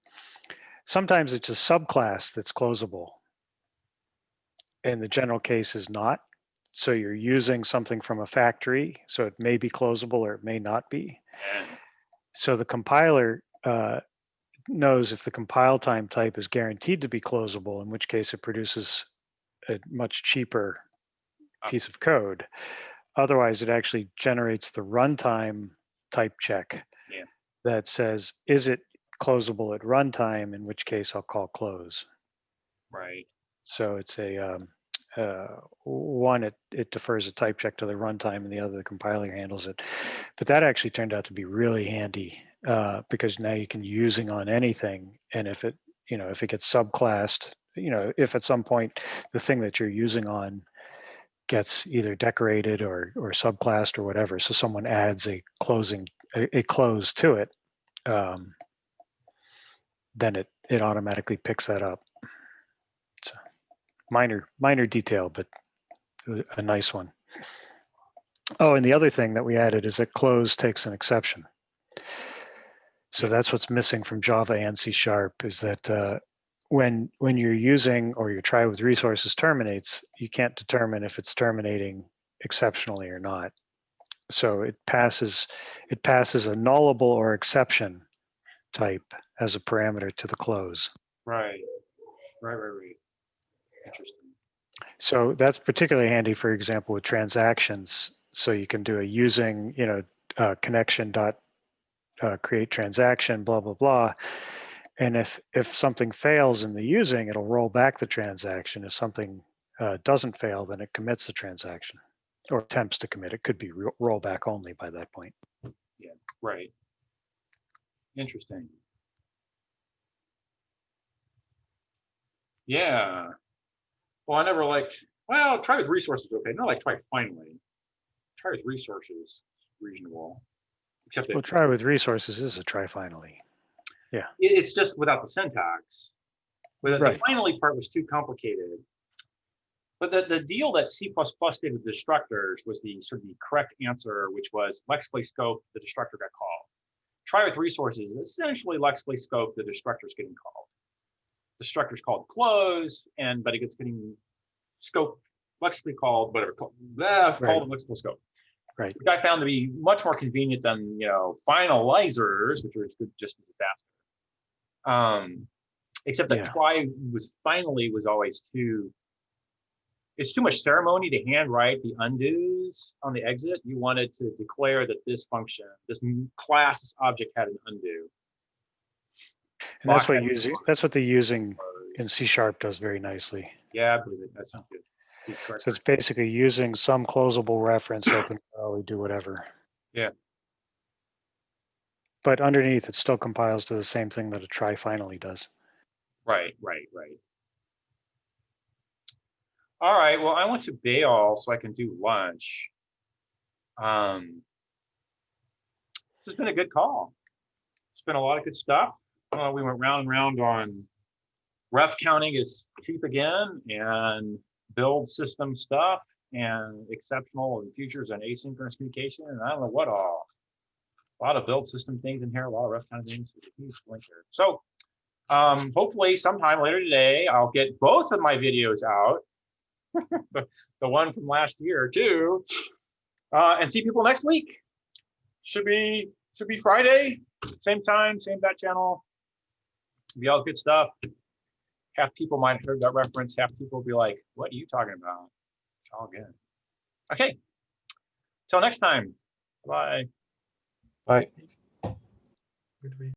sometimes it's a subclass that's closable, and the general case is not. So you're using something from a factory, so it may be closable or it may not be. So the compiler knows if the compile time type is guaranteed to be closable, in which case it produces a much cheaper piece of code. Otherwise, it actually generates the runtime type check that says, is it closable at runtime, in which case I'll call close. Right. So it's a one, it defers a type check to the runtime, and the other, the compiler handles it. But that actually turned out to be really handy because now you can using on anything, and if it gets subclassed, if at some point the thing that you're using on gets either decorated or subclassed or whatever, so someone adds a close to it, then it automatically picks that up. So minor detail, but a nice one. Oh, and the other thing that we added is that close takes an exception. So that's what's missing from Java and C# is that when you're using or your try with resources terminates, you can't determine if it's terminating exceptionally or not. So it passes a nullable or exception type as a parameter to the close. Right. Interesting. So that's particularly handy, for example, with transactions. So you can do a using, connection dot create transaction, blah, blah, blah. And if something fails in the using, it'll roll back the transaction. If something doesn't fail, then it commits the transaction or attempts to commit. It could be rollback only by that point. Yeah, right. Interesting. Yeah. Well, I never liked, try with resources, okay. Not like try finally. Try with resources, reasonable. Except Well, try with resources is a try finally. Yeah. It's just without the syntax. Right. The finally part was too complicated. But the deal that C++ did with destructors was the sort of the correct answer, which was lexically scope, the destructor got called. Try with resources, essentially lexically scope, the destructor's getting called. Destructor's called close, but it gets getting scope, lexically called, whatever, called in lexical scope. Right. Which I found to be much more convenient than finalizers, which are just a disaster. Except that try was always it's too much ceremony to handwrite the undos on the exit. You wanted to declare that this function, this class, this object had an undo. And that's what the using in C# does very nicely. Yeah, I believe it. That sounds good. So it's basically using some closable reference, open we do whatever. Yeah. But underneath, it still compiles to the same thing that a try finally does. Right. All right. Well, I went to bail so I can do lunch. This has been a good call. It's been a lot of good stuff. We went round and round on ref counting is cheap again, and build system stuff, and exceptional and futures and asynchronous communication, and I don't know what all. A lot of build system things in here, a lot of ref counting things. Huge link here. So hopefully sometime later today, I'll get both of my videos out. the one from last year too, and see people next week. Should be Friday, same time, same bat channel. Be all good stuff. Half people might have heard that reference. Half people will be like, "What are you talking about?" It's all good. Okay. Till next time. Bye. Bye. Good week.